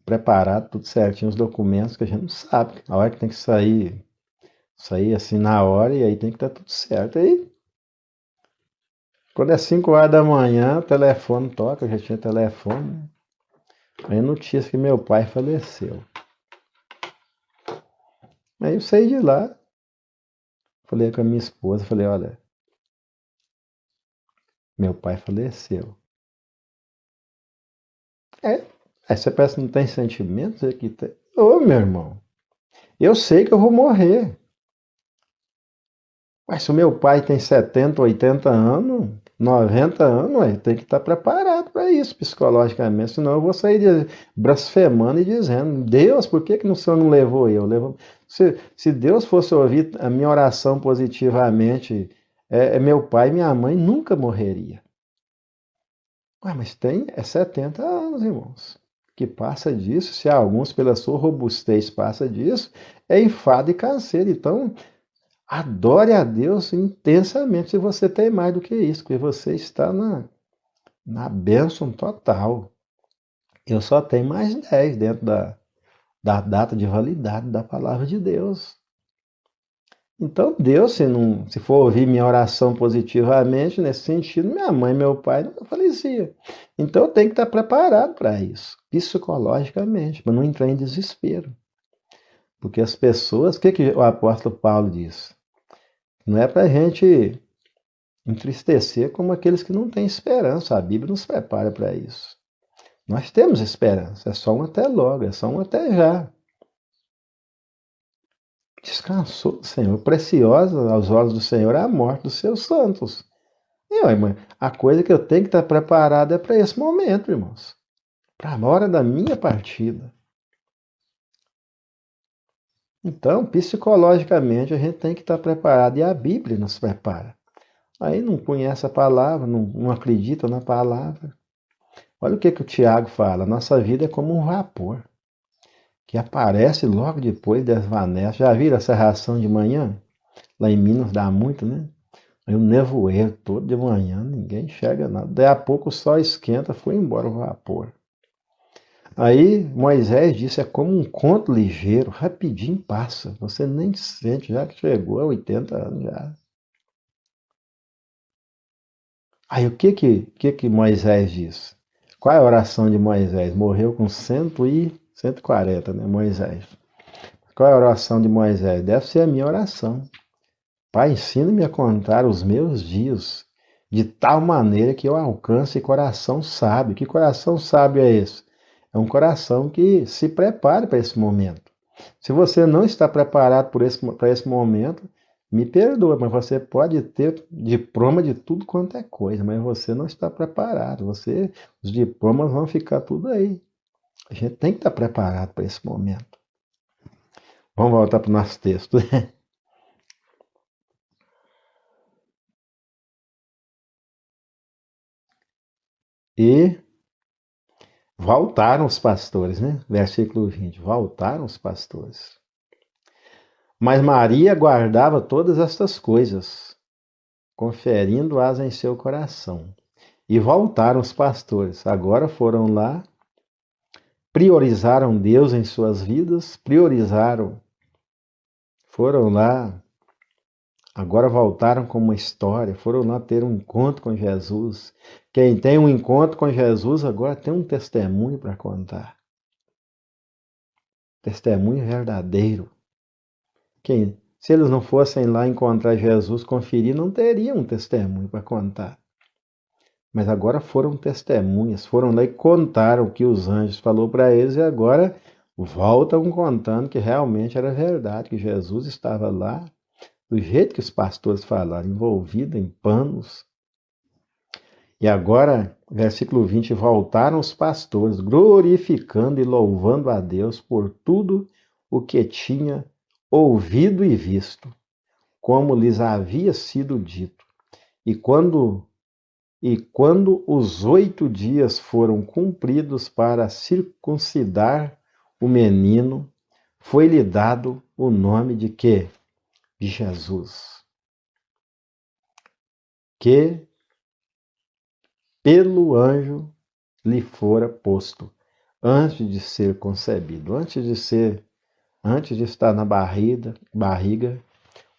Preparado, tudo certinho, os documentos que a gente não sabe. A hora que tem que sair assim na hora e aí tem que estar tudo certo. Aí, quando é 5 horas da manhã, o telefone toca, eu já tinha telefone. Aí notícia que meu pai faleceu. Aí eu saí de lá, falei com a minha esposa, falei, olha, meu pai faleceu. É, aí você pensa que não tem sentimentos aqui? Ô, meu irmão, eu sei que eu vou morrer. Mas se o meu pai tem 70, 80 anos, 90 anos, ué, tem que estar preparado para isso psicologicamente, senão eu vou sair blasfemando e dizendo, Deus, por que o Senhor não levou eu? Se Deus fosse ouvir a minha oração positivamente, meu pai e minha mãe nunca morreria. Ué, mas tem 70 anos, irmãos. Que passa disso, se alguns pela sua robustez passa disso, é enfado e canseiro. Então, adore a Deus intensamente se você tem mais do que isso, porque você está na bênção total. Eu só tenho mais 10 dentro da data de validade da palavra de Deus. Então, Deus, se for ouvir minha oração positivamente, nesse sentido, minha mãe e meu pai não faleciam. Então, eu tenho que estar preparado para isso, psicologicamente, para não entrar em desespero. Porque as pessoas, o que o apóstolo Paulo diz? Não é para a gente entristecer como aqueles que não têm esperança. A Bíblia nos prepara para isso. Nós temos esperança, é só um até logo, é só um até já. Descansou do Senhor. Preciosa aos olhos do Senhor é a morte dos seus santos. E, ó, irmã, a coisa que eu tenho que estar preparado é para esse momento, irmãos. Para a hora da minha partida. Então, psicologicamente, a gente tem que estar preparado. E a Bíblia nos prepara. Aí não conhece a palavra, não acredita na palavra. Olha o que o Tiago fala. Nossa vida é como um vapor que aparece logo depois desvanece. Já viram essa reação de manhã? Lá em Minas dá muito, né? Aí o nevoeiro todo de manhã, ninguém enxerga nada. Daí a pouco o sol esquenta, foi embora o vapor. Aí Moisés disse, é como um conto ligeiro, rapidinho passa. Você nem sente, já que chegou a 80 anos já. Aí o que Moisés disse? Qual é a oração de Moisés? Morreu com 140, né, Moisés? Qual é a oração de Moisés? Deve ser a minha oração. Pai, ensina-me a contar os meus dias de tal maneira que eu alcance coração sábio. Que coração sábio é esse? É um coração que se prepare para esse momento. Se você não está preparado para esse momento, me perdoa, mas você pode ter diploma de tudo quanto é coisa, mas você não está preparado. Os diplomas vão ficar tudo aí. A gente tem que estar preparado para esse momento. Vamos voltar para o nosso texto. E voltaram os pastores, né? Versículo 20. Voltaram os pastores. Mas Maria guardava todas estas coisas, conferindo-as em seu coração. E voltaram os pastores. Agora foram lá, priorizaram Deus em suas vidas, foram lá, agora voltaram com uma história, foram lá ter um encontro com Jesus. Quem tem um encontro com Jesus agora tem um testemunho para contar. Testemunho verdadeiro. Se eles não fossem lá encontrar Jesus, conferir, não teriam um testemunho para contar. Mas agora foram testemunhas, foram lá e contaram o que os anjos falou para eles e agora voltam contando que realmente era verdade, que Jesus estava lá, do jeito que os pastores falaram, envolvido em panos. E agora, versículo 20, voltaram os pastores, glorificando e louvando a Deus por tudo o que tinha ouvido e visto, como lhes havia sido dito. E quando os 8 dias foram cumpridos para circuncidar o menino, foi-lhe dado o nome de quê? De Jesus. Que pelo anjo lhe fora posto, antes de ser concebido, antes de estar na barriga,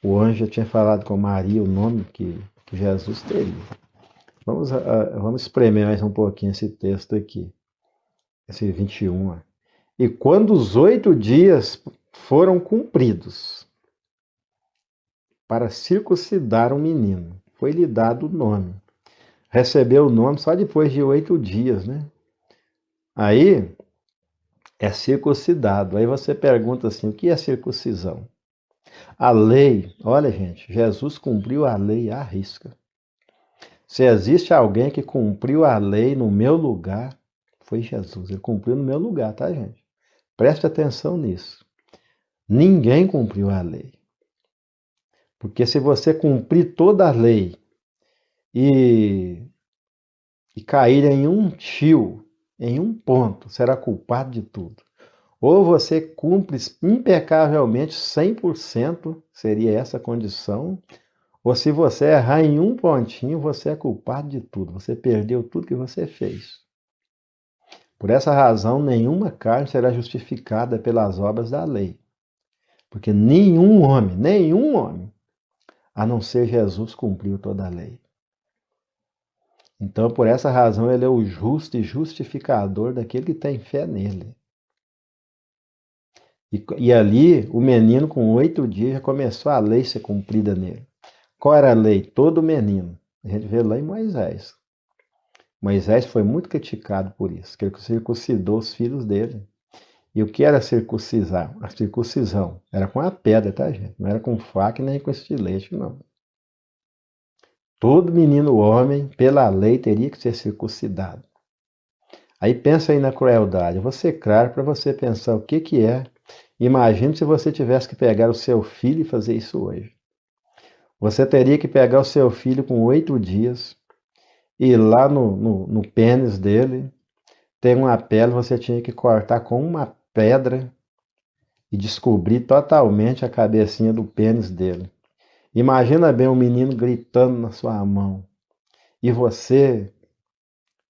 o anjo já tinha falado com Maria o nome que Jesus teria. Vamos espremer mais um pouquinho esse texto aqui, esse 21. E quando os 8 dias foram cumpridos para circuncidar o menino, foi-lhe dado o nome. Recebeu o nome só depois de 8 dias, né? Aí é circuncidado. Aí você pergunta assim, o que é circuncisão? A lei, olha gente, Jesus cumpriu a lei à risca. Se existe alguém que cumpriu a lei no meu lugar, foi Jesus. Ele cumpriu no meu lugar, tá, gente? Preste atenção nisso. Ninguém cumpriu a lei. Porque se você cumprir toda a lei e, e cair em um tio, em um ponto, será culpado de tudo. Ou você cumpre impecavelmente 100%, seria essa a condição, ou se você errar em um pontinho, você é culpado de tudo. Você perdeu tudo que você fez. Por essa razão, nenhuma carne será justificada pelas obras da lei. Porque nenhum homem, a não ser Jesus, cumpriu toda a lei. Então, por essa razão, ele é o justo e justificador daquele que tem fé nele. E ali, o menino, com 8 dias, já começou a lei ser cumprida nele. Qual era a lei? Todo menino. A gente vê lá em Moisés. Moisés foi muito criticado por isso, que ele circuncidou os filhos dele. E o que era circuncisar? A circuncisão era com a pedra, tá, gente? Não era com faca nem com estilete, não. Todo menino homem, pela lei, teria que ser circuncidado. Aí pensa aí na crueldade. Eu vou ser claro para você pensar o que que é. Imagine se você tivesse que pegar o seu filho e fazer isso hoje. Você teria que pegar o seu filho com 8 dias, e lá no pênis dele tem uma pele, você tinha que cortar com uma pedra e descobrir totalmente a cabecinha do pênis dele. Imagina bem um menino gritando na sua mão e você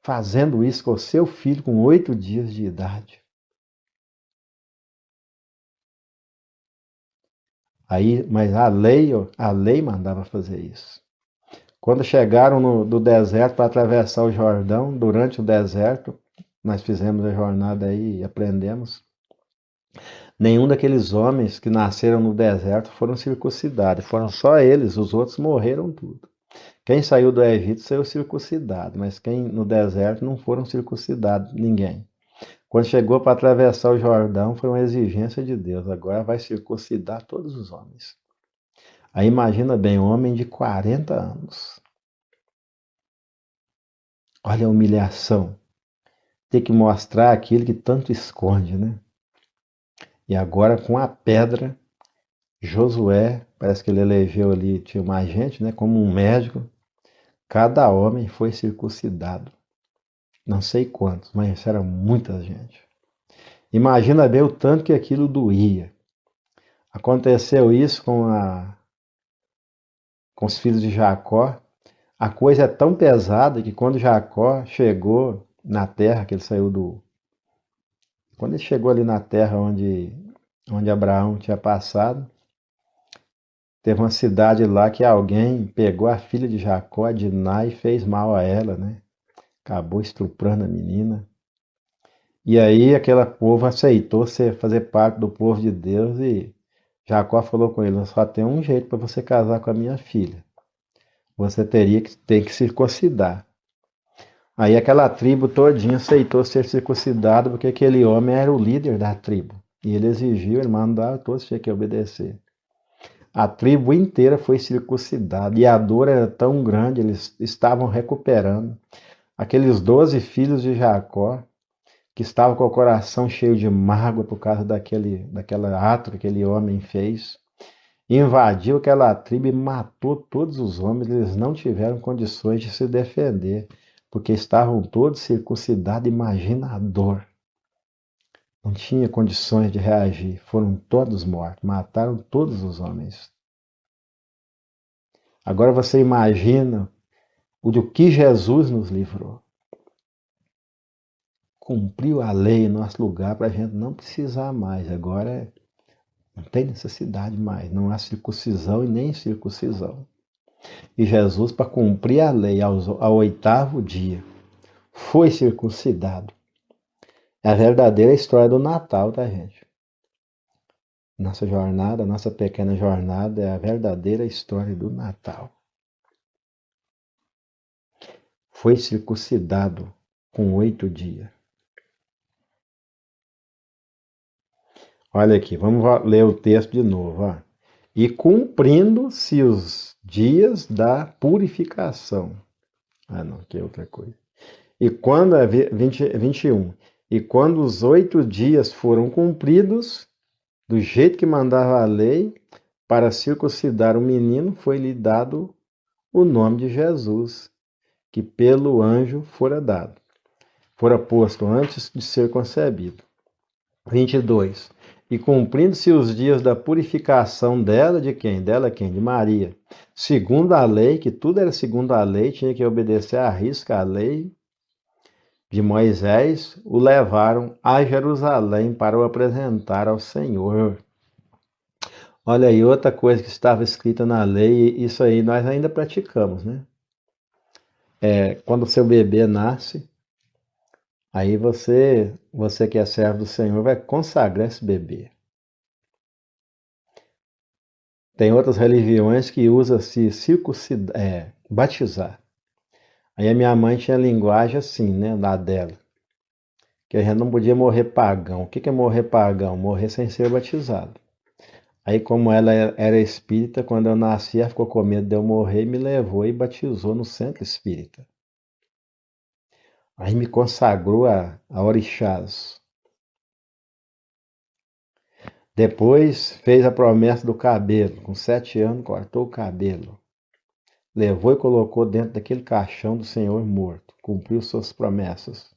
fazendo isso com o seu filho com 8 dias de idade. Aí, mas a lei mandava fazer isso. Quando chegaram do deserto para atravessar o Jordão, durante o deserto, nós fizemos a jornada aí e aprendemos. Nenhum daqueles homens que nasceram no deserto foram circuncidados, foram só eles, os outros morreram tudo. Quem saiu do Egito saiu circuncidado, mas quem no deserto não foram circuncidados, ninguém. Quando chegou para atravessar o Jordão, foi uma exigência de Deus, agora vai circuncidar todos os homens. Aí imagina bem, um homem de 40 anos. Olha a humilhação. Ter que mostrar aquilo que tanto esconde, né? E agora com a pedra, Josué, parece que ele elegeu ali, tinha mais gente, né? Como um médico, cada homem foi circuncidado. Não sei quantos, mas era muita gente. Imagina bem o tanto que aquilo doía. Aconteceu isso com os filhos de Jacó. A coisa é tão pesada que quando Jacó chegou na terra, que ele saiu do. Quando ele chegou ali na terra onde Abraão tinha passado, teve uma cidade lá que alguém pegou a filha de Jacó, Diná, e fez mal a ela, né? Acabou estuprando a menina. E aí aquele povo aceitou fazer parte do povo de Deus e Jacó falou com ele: só tem um jeito para você casar com a minha filha. Você tem que circuncidar. Aí aquela tribo todinha aceitou ser circuncidado porque aquele homem era o líder da tribo. E ele exigiu, ele mandava, todos tinham que obedecer. A tribo inteira foi circuncidada e a dor era tão grande, eles estavam recuperando. Aqueles 12 filhos de Jacó, que estavam com o coração cheio de mágoa por causa daquela ato que aquele homem fez, invadiu aquela tribo e matou todos os homens. Eles não tiveram condições de se defender, porque estavam todos circuncidados. Imagina a dor. Não tinha condições de reagir. Foram todos mortos. Mataram todos os homens. Agora você imagina o do que Jesus nos livrou. Cumpriu a lei em nosso lugar para a gente não precisar mais. Agora não tem necessidade mais. Não há circuncisão e nem circuncisão. E Jesus, para cumprir a lei ao 8º dia, foi circuncidado. É a verdadeira história do Natal, tá, gente? Nossa jornada, nossa pequena jornada é a verdadeira história do Natal. Foi circuncidado com 8 dias. Olha aqui, vamos ler o texto de novo. Ó. E cumprindo-se os dias da purificação. Ah, não, aqui é outra coisa. E quando, 21. E quando os 8 dias foram cumpridos, do jeito que mandava a lei, para circuncidar o menino, foi-lhe dado o nome de Jesus, que pelo anjo fora dado. Fora posto antes de ser concebido. 22. E cumprindo-se os dias da purificação dela, de quem? Dela quem? De Maria. Segundo a lei, que tudo era segundo a lei, tinha que obedecer à risca a lei de Moisés, o levaram a Jerusalém para o apresentar ao Senhor. Olha aí, outra coisa que estava escrita na lei, isso aí nós ainda praticamos, né? Quando o seu bebê nasce, aí você que é servo do Senhor, vai consagrar esse bebê. Tem outras religiões que usam-se batizar. Aí a minha mãe tinha linguagem assim, né, da dela, que a gente não podia morrer pagão. O que é morrer pagão? Morrer sem ser batizado. Aí, como ela era espírita, quando eu nasci, ela ficou com medo de eu morrer e me levou e batizou no centro espírita. Aí me consagrou a orixás. Depois fez a promessa do cabelo. Com 7 anos, cortou o cabelo. Levou e colocou dentro daquele caixão do Senhor morto. Cumpriu suas promessas.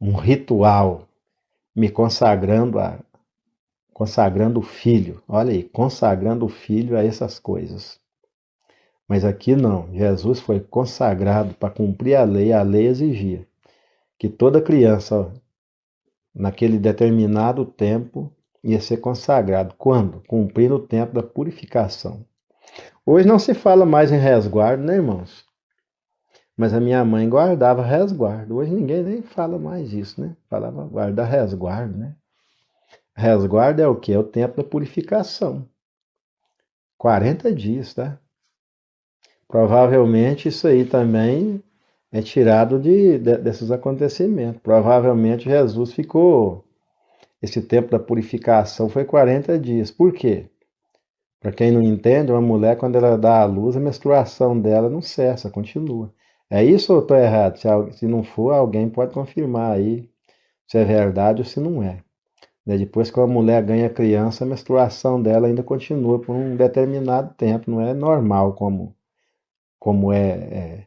Um ritual, me consagrando o filho. Olha aí, consagrando o filho a essas coisas. Mas aqui não. Jesus foi consagrado para cumprir a lei exigia que toda criança, naquele determinado tempo, ia ser consagrado. Quando? Cumprindo o tempo da purificação. Hoje não se fala mais em resguardo, né, irmãos? Mas a minha mãe guardava resguardo. Hoje ninguém nem fala mais isso, né? Falava guardar resguardo, né? Resguardo é o quê? É o tempo da purificação. 40 dias, tá? Provavelmente isso aí também é tirado desses acontecimentos. Provavelmente Jesus ficou. Esse tempo da purificação foi 40 dias. Por quê? Para quem não entende, uma mulher, quando ela dá à luz, a menstruação dela não cessa, continua. É isso ou estou errado? Se não for, alguém pode confirmar aí se é verdade ou se não é. Depois que a mulher ganha criança, a menstruação dela ainda continua por um determinado tempo. Não é normal como é,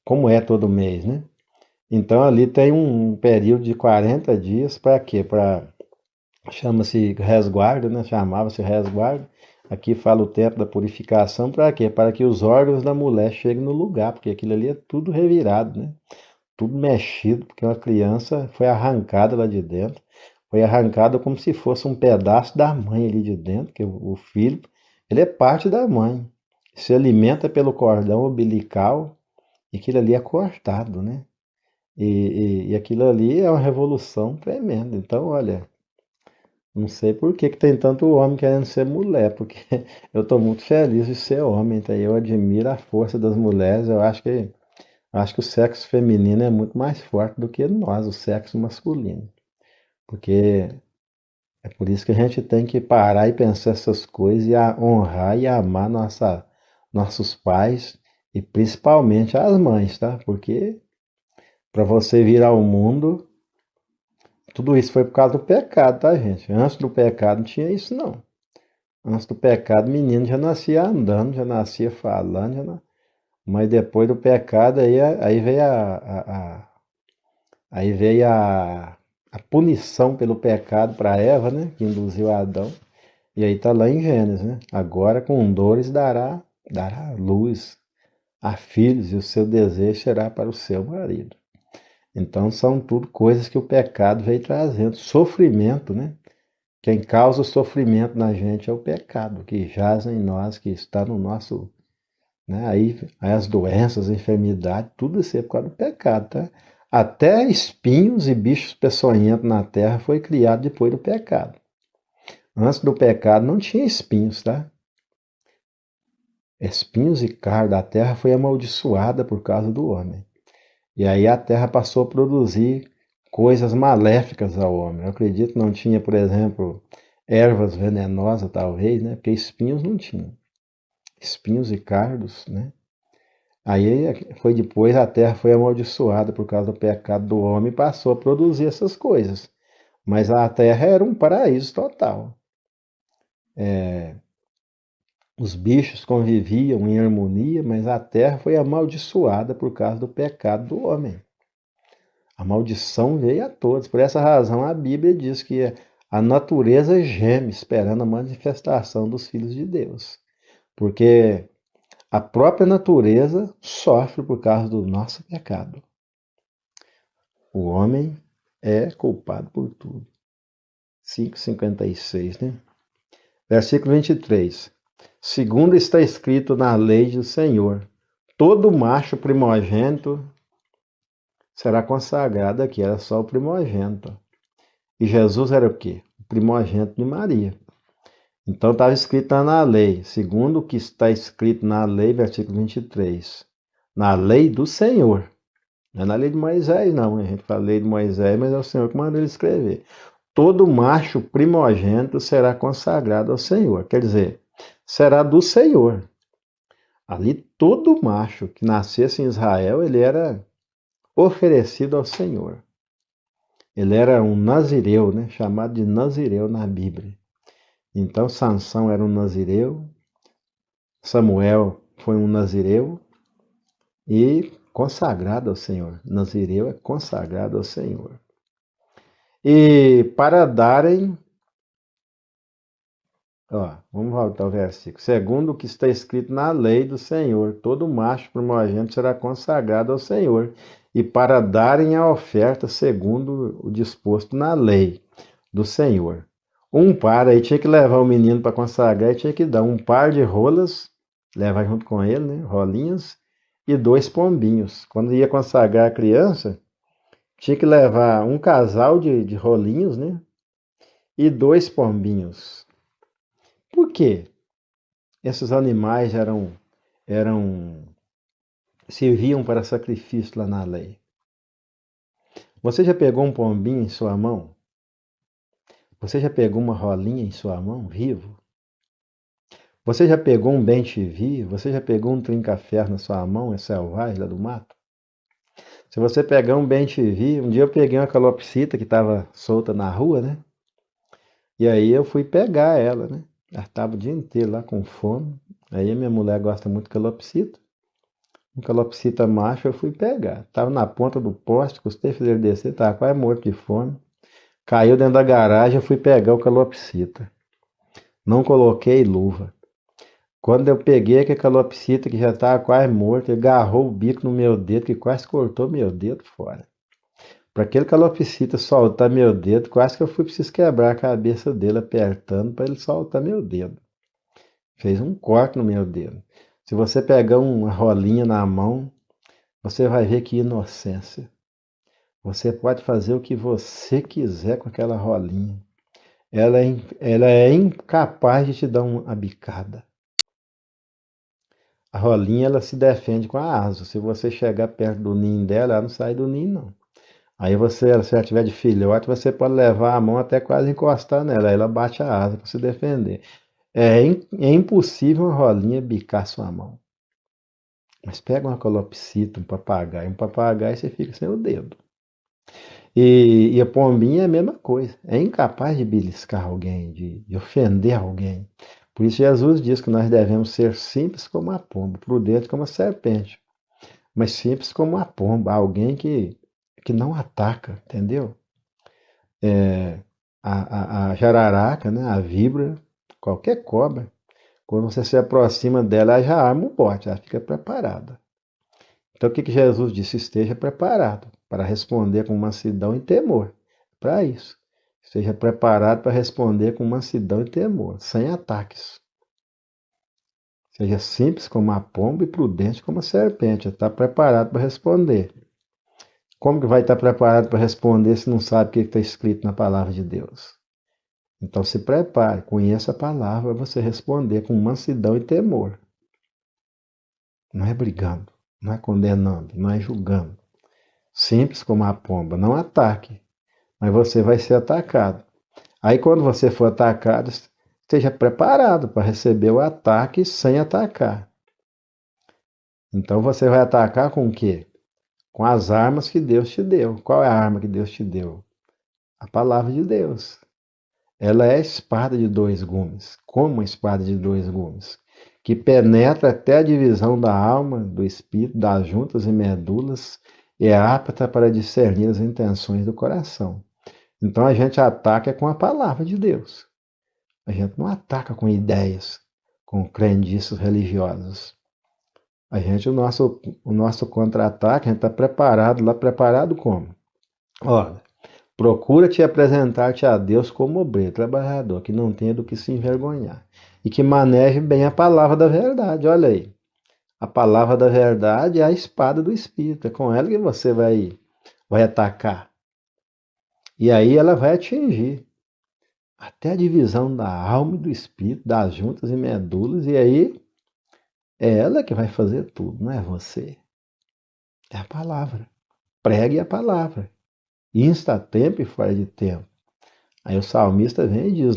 como é todo mês, né? Então ali tem um período de 40 dias para quê? Para chama-se resguardo, né? Chamava-se resguardo. Aqui fala o tempo da purificação para quê? Para que os órgãos da mulher cheguem no lugar, porque aquilo ali é tudo revirado, né? Tudo mexido, porque uma criança foi arrancada lá de dentro, foi arrancada como se fosse um pedaço da mãe ali de dentro, que o filho, ele é parte da mãe, se alimenta pelo cordão umbilical e aquilo ali é cortado, né? E aquilo ali é uma revolução tremenda. Então, olha, não sei por que tem tanto homem querendo ser mulher, porque eu estou muito feliz de ser homem, tá? Eu admiro a força das mulheres, eu acho que o sexo feminino é muito mais forte do que nós, o sexo masculino. Porque é por isso que a gente tem que parar e pensar essas coisas e honrar e amar nossos pais e principalmente as mães, tá? Porque para você vir ao mundo, tudo isso foi por causa do pecado, tá, gente? Antes do pecado não tinha isso, não. Antes do pecado, o menino já nascia andando, já nascia falando, mas depois do pecado, aí veio aí veio a punição pelo pecado para Eva, né? Que induziu Adão. E aí está lá em Gênesis, né? Agora com dores dará luz a filhos e o seu desejo será para o seu marido. Então são tudo coisas que o pecado veio trazendo. Sofrimento, né? Quem causa o sofrimento na gente é o pecado, que jaz em nós, que está no nosso. Né? Aí as doenças, as enfermidades, tudo isso é por causa do pecado, tá? Até espinhos e bichos peçonhentos na terra foi criado depois do pecado. Antes do pecado não tinha espinhos, tá? Espinhos e carne da terra foi amaldiçoada por causa do homem. E aí a terra passou a produzir coisas maléficas ao homem. Eu acredito que não tinha, por exemplo, ervas venenosas, talvez, né? Porque espinhos não tinham. Espinhos e cardos, né? Aí foi depois a terra foi amaldiçoada por causa do pecado do homem e passou a produzir essas coisas. Mas a terra era um paraíso total. Os bichos conviviam em harmonia, mas a terra foi amaldiçoada por causa do pecado do homem. A maldição veio a todos. Por essa razão, a Bíblia diz que a natureza geme esperando a manifestação dos filhos de Deus. Porque a própria natureza sofre por causa do nosso pecado. O homem é culpado por tudo. 5:56, né? Versículo 23. Segundo está escrito na lei do Senhor, todo macho primogênito será consagrado. Aqui era só o primogênito. E Jesus era o quê? O primogênito de Maria. Então estava escrito lá na lei, segundo o que está escrito na lei, versículo 23. Na lei do Senhor. Não é na lei de Moisés, não. A gente fala lei de Moisés, mas é o Senhor que mandou ele escrever. Todo macho primogênito será consagrado ao Senhor. Quer dizer, será do Senhor. Ali todo macho que nascesse em Israel, ele era oferecido ao Senhor. Ele era um nazireu, né? Chamado de nazireu na Bíblia. Então Sansão era um nazireu, Samuel foi um nazireu e consagrado ao Senhor. Nazireu é consagrado ao Senhor. E para darem, vamos voltar ao versículo. Segundo o que está escrito na lei do Senhor, todo macho primogênito será consagrado ao Senhor. E para darem a oferta segundo o disposto na lei do Senhor. Um par, aí tinha que levar o menino para consagrar e tinha que dar um par de rolas, levar junto com ele, né? Rolinhas, e 2 pombinhos. Quando ia consagrar a criança, tinha que levar um casal de rolinhos, né? E 2 pombinhos. Por quê? Esses animais serviam para sacrifício lá na lei. Você já pegou um pombinho em sua mão? Você já pegou uma rolinha em sua mão, vivo? Você já pegou um bem-te-vi? Você já pegou um trinca-ferro na sua mão, é selvagem lá do mato? Se você pegar um bem-te-vi, um dia eu peguei uma calopsita que estava solta na rua, né? E aí eu fui pegar ela, né? Ela estava o dia inteiro lá com fome. Aí a minha mulher gosta muito de calopsita. Um calopsita macho eu fui pegar. Tava na ponta do poste, custei fazer ele descer, tava quase morto de fome. Caiu dentro da garagem, eu fui pegar o calopsita. Não coloquei luva. Quando eu peguei aquele calopsita que já estava quase morto, ele agarrou o bico no meu dedo, que quase cortou meu dedo fora. Para aquele calopsita soltar meu dedo, quase que eu fui preciso quebrar a cabeça dele apertando para ele soltar meu dedo. Fez um corte no meu dedo. Se você pegar uma rolinha na mão, você vai ver que inocência. Você pode fazer o que você quiser com aquela rolinha. Ela é incapaz de te dar uma bicada. A rolinha ela se defende com a asa. Se você chegar perto do ninho dela, ela não sai do ninho, não. Aí você, se ela tiver de filhote, você pode levar a mão até quase encostar nela. Aí ela bate a asa para se defender. É impossível uma rolinha bicar sua mão. Mas pega uma calopsita, um papagaio você fica sem o dedo. E a pombinha é a mesma coisa. É incapaz de beliscar alguém, de ofender alguém. Por isso Jesus diz que nós devemos ser simples como a pomba, prudentes como a serpente. Mas simples como a pomba, alguém que não ataca, entendeu? A jararaca, né, a víbora, qualquer cobra, quando você se aproxima dela, ela já arma o bote, ela fica preparada. Então o que Jesus disse? Esteja preparado para responder com mansidão e temor. Para isso. Esteja preparado para responder com mansidão e temor, sem ataques. Seja simples como a pomba e prudente como a serpente. Está preparado para responder. Como que vai estar preparado para responder se não sabe o que está escrito na palavra de Deus? Então se prepare, conheça a palavra para você responder com mansidão e temor. Não é brigando, não é condenando, não é julgando. Simples como a pomba, não ataque, mas você vai ser atacado. Aí quando você for atacado, esteja preparado para receber o ataque sem atacar. Então você vai atacar com o quê? Com as armas que Deus te deu. Qual é a arma que Deus te deu? A palavra de Deus. Ela é a espada de 2 gumes, como uma espada de 2 gumes, que penetra até a divisão da alma, do espírito, das juntas e medulas, e é apta para discernir as intenções do coração. Então a gente ataca com a palavra de Deus. A gente não ataca com ideias, com crendices religiosas. O nosso contra-ataque, a gente está preparado lá, preparado como? Olha, procura te apresentar-te a Deus como obreiro, trabalhador, que não tenha do que se envergonhar. E que maneje bem a palavra da verdade. Olha aí. A palavra da verdade é a espada do Espírito. É com ela que você vai atacar. E aí ela vai atingir até a divisão da alma e do espírito, das juntas e medulas. E aí é ela que vai fazer tudo, não é você. É a palavra. Pregue a palavra. Insta a tempo e fora de tempo. Aí o salmista vem e diz: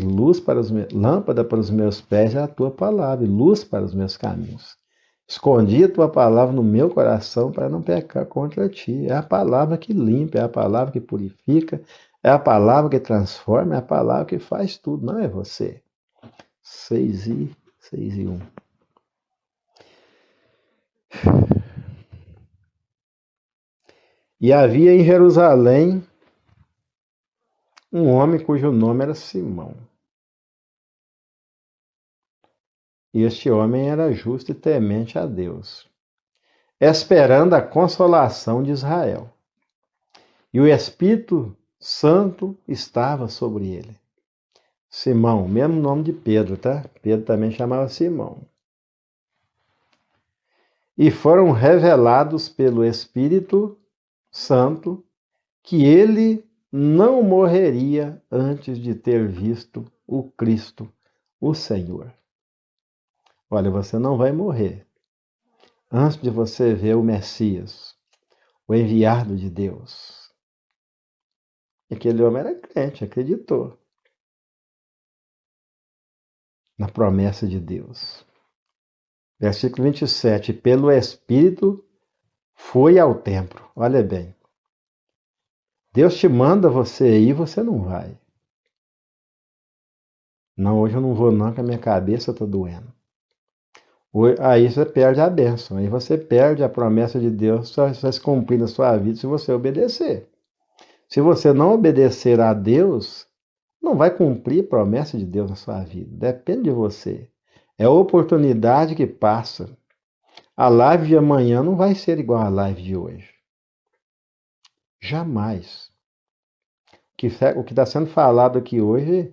lâmpada para os meus pés é a tua palavra, e luz para os meus caminhos. Escondi a tua palavra no meu coração para não pecar contra ti. É a palavra que limpa, é a palavra que purifica, é a palavra que transforma, é a palavra que faz tudo, não é você. 6:1. E havia em Jerusalém um homem cujo nome era Simão. E este homem era justo e temente a Deus, esperando a consolação de Israel. E o Espírito Santo estava sobre ele. Simão, mesmo nome de Pedro, tá? Pedro também chamava Simão. E foram revelados pelo Espírito Santo que ele não morreria antes de ter visto o Cristo, o Senhor. Olha, você não vai morrer antes de você ver o Messias, o enviado de Deus. E aquele homem era crente, acreditou na promessa de Deus. Versículo 27. Pelo Espírito foi ao templo. Olha bem. Deus te manda você ir, você não vai. Não, hoje eu não vou não, que a minha cabeça está doendo. Aí você perde a bênção. Aí você perde a promessa de Deus, só vai se cumprir na sua vida se você obedecer. Se você não obedecer a Deus, não vai cumprir a promessa de Deus na sua vida. Depende de você. É a oportunidade que passa. A live de amanhã não vai ser igual à live de hoje. Jamais. O que está sendo falado aqui hoje,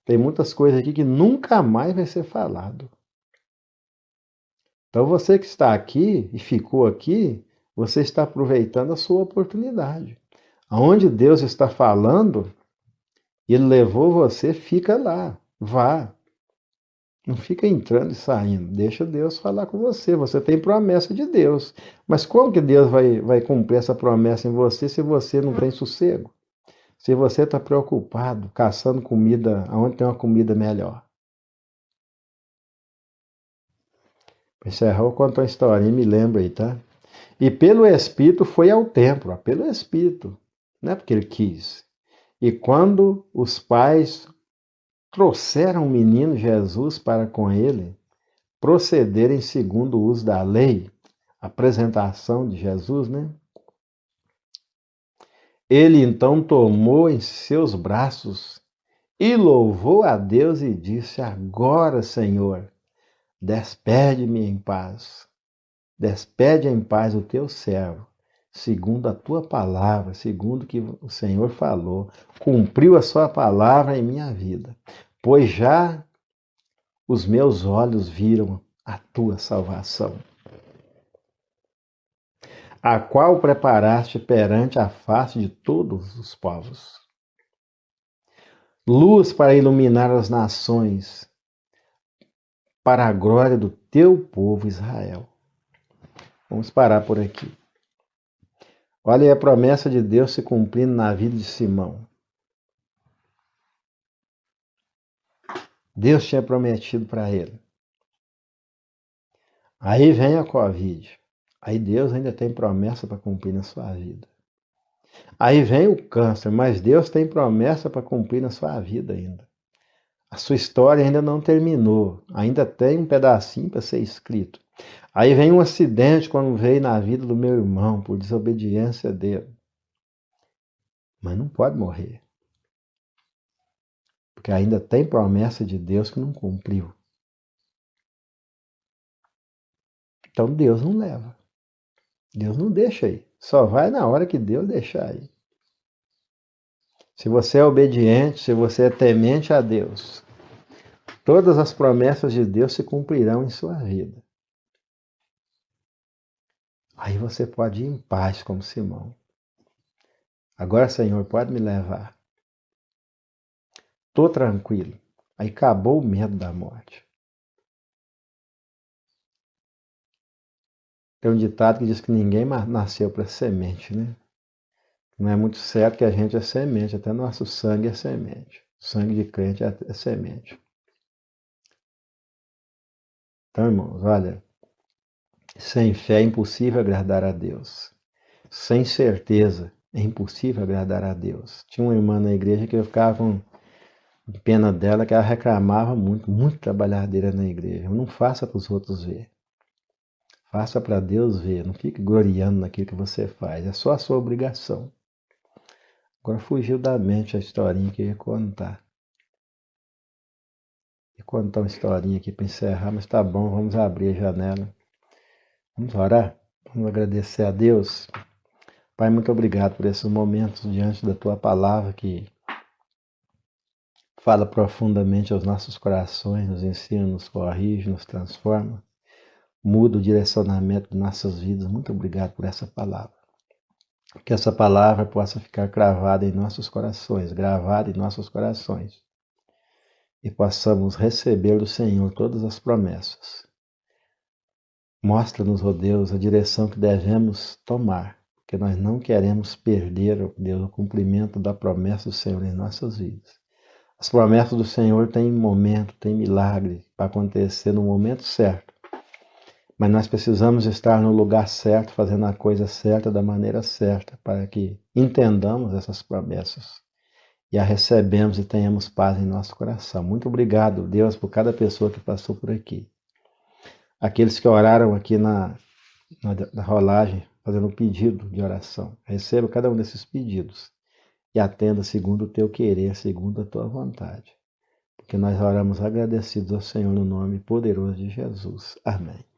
tem muitas coisas aqui que nunca mais vai ser falado. Então você que está aqui e ficou aqui, você está aproveitando a sua oportunidade. Aonde Deus está falando, Ele levou você, fica lá, vá. Não fica entrando e saindo. Deixa Deus falar com você. Você tem promessa de Deus. Mas como que Deus vai cumprir essa promessa em você se você não tem sossego? Se você está preocupado, caçando comida, aonde tem uma comida melhor? Para encerrar, eu conto uma historinha, me lembra aí, tá? E pelo Espírito foi ao templo, pelo Espírito, não é porque ele quis. E quando os pais trouxeram o menino Jesus para com ele, procederem segundo o uso da lei, a apresentação de Jesus, né? Ele então tomou em seus braços e louvou a Deus e disse: Agora, Senhor, despede-me em paz. Despede em paz o teu servo, segundo a tua palavra, segundo o que o Senhor falou. Cumpriu a sua palavra em minha vida, pois já os meus olhos viram a tua salvação, a qual preparaste perante a face de todos os povos. Luz para iluminar as nações, para a glória do teu povo Israel. Vamos parar por aqui. Olha aí a promessa de Deus se cumprindo na vida de Simão. Deus tinha prometido para ele. Aí vem a Covid. Aí Deus ainda tem promessa para cumprir na sua vida. Aí vem o câncer, mas Deus tem promessa para cumprir na sua vida ainda. A sua história ainda não terminou, ainda tem um pedacinho para ser escrito. Aí vem um acidente quando veio na vida do meu irmão por desobediência dele. Mas não pode morrer, porque ainda tem promessa de Deus que não cumpriu. Então Deus não leva. Deus não deixa aí. Só vai na hora que Deus deixar aí. Se você é obediente, se você é temente a Deus, todas as promessas de Deus se cumprirão em sua vida. Aí você pode ir em paz como Simão. Agora, Senhor, pode me levar. Estou tranquilo. Aí acabou o medo da morte. Tem um ditado que diz que ninguém nasceu para semente, né? Não é muito certo que a gente é semente, até nosso sangue é semente. O sangue de crente é semente. Então, irmãos, olha, sem fé é impossível agradar a Deus. Sem certeza é impossível agradar a Deus. Tinha uma irmã na igreja que eu ficava com pena dela, que ela reclamava muito, muito trabalhadeira na igreja. Não faça para os outros ver. Faça para Deus ver. Não fique gloriando naquilo que você faz. É só a sua obrigação. Agora fugiu da mente a historinha que eu ia contar. Ia contar uma historinha aqui para encerrar, mas tá bom, vamos abrir a janela. Vamos orar? Vamos agradecer a Deus. Pai, muito obrigado por esses momentos diante da Tua palavra que fala profundamente aos nossos corações, nos ensina, nos corrige, nos transforma, muda o direcionamento de nossas vidas. Muito obrigado por essa palavra. Que essa palavra possa ficar cravada em nossos corações, gravada em nossos corações, e possamos receber do Senhor todas as promessas. Mostra-nos, ó Deus, a direção que devemos tomar, porque nós não queremos perder, ó Deus, o cumprimento da promessa do Senhor em nossas vidas. As promessas do Senhor têm momento, têm milagre para acontecer no momento certo. Mas nós precisamos estar no lugar certo, fazendo a coisa certa, da maneira certa, para que entendamos essas promessas e a recebemos e tenhamos paz em nosso coração. Muito obrigado, Deus, por cada pessoa que passou por aqui. Aqueles que oraram aqui na rolagem, fazendo um pedido de oração. Receba cada um desses pedidos e atenda segundo o teu querer, segundo a tua vontade. Porque nós oramos agradecidos ao Senhor no nome poderoso de Jesus. Amém.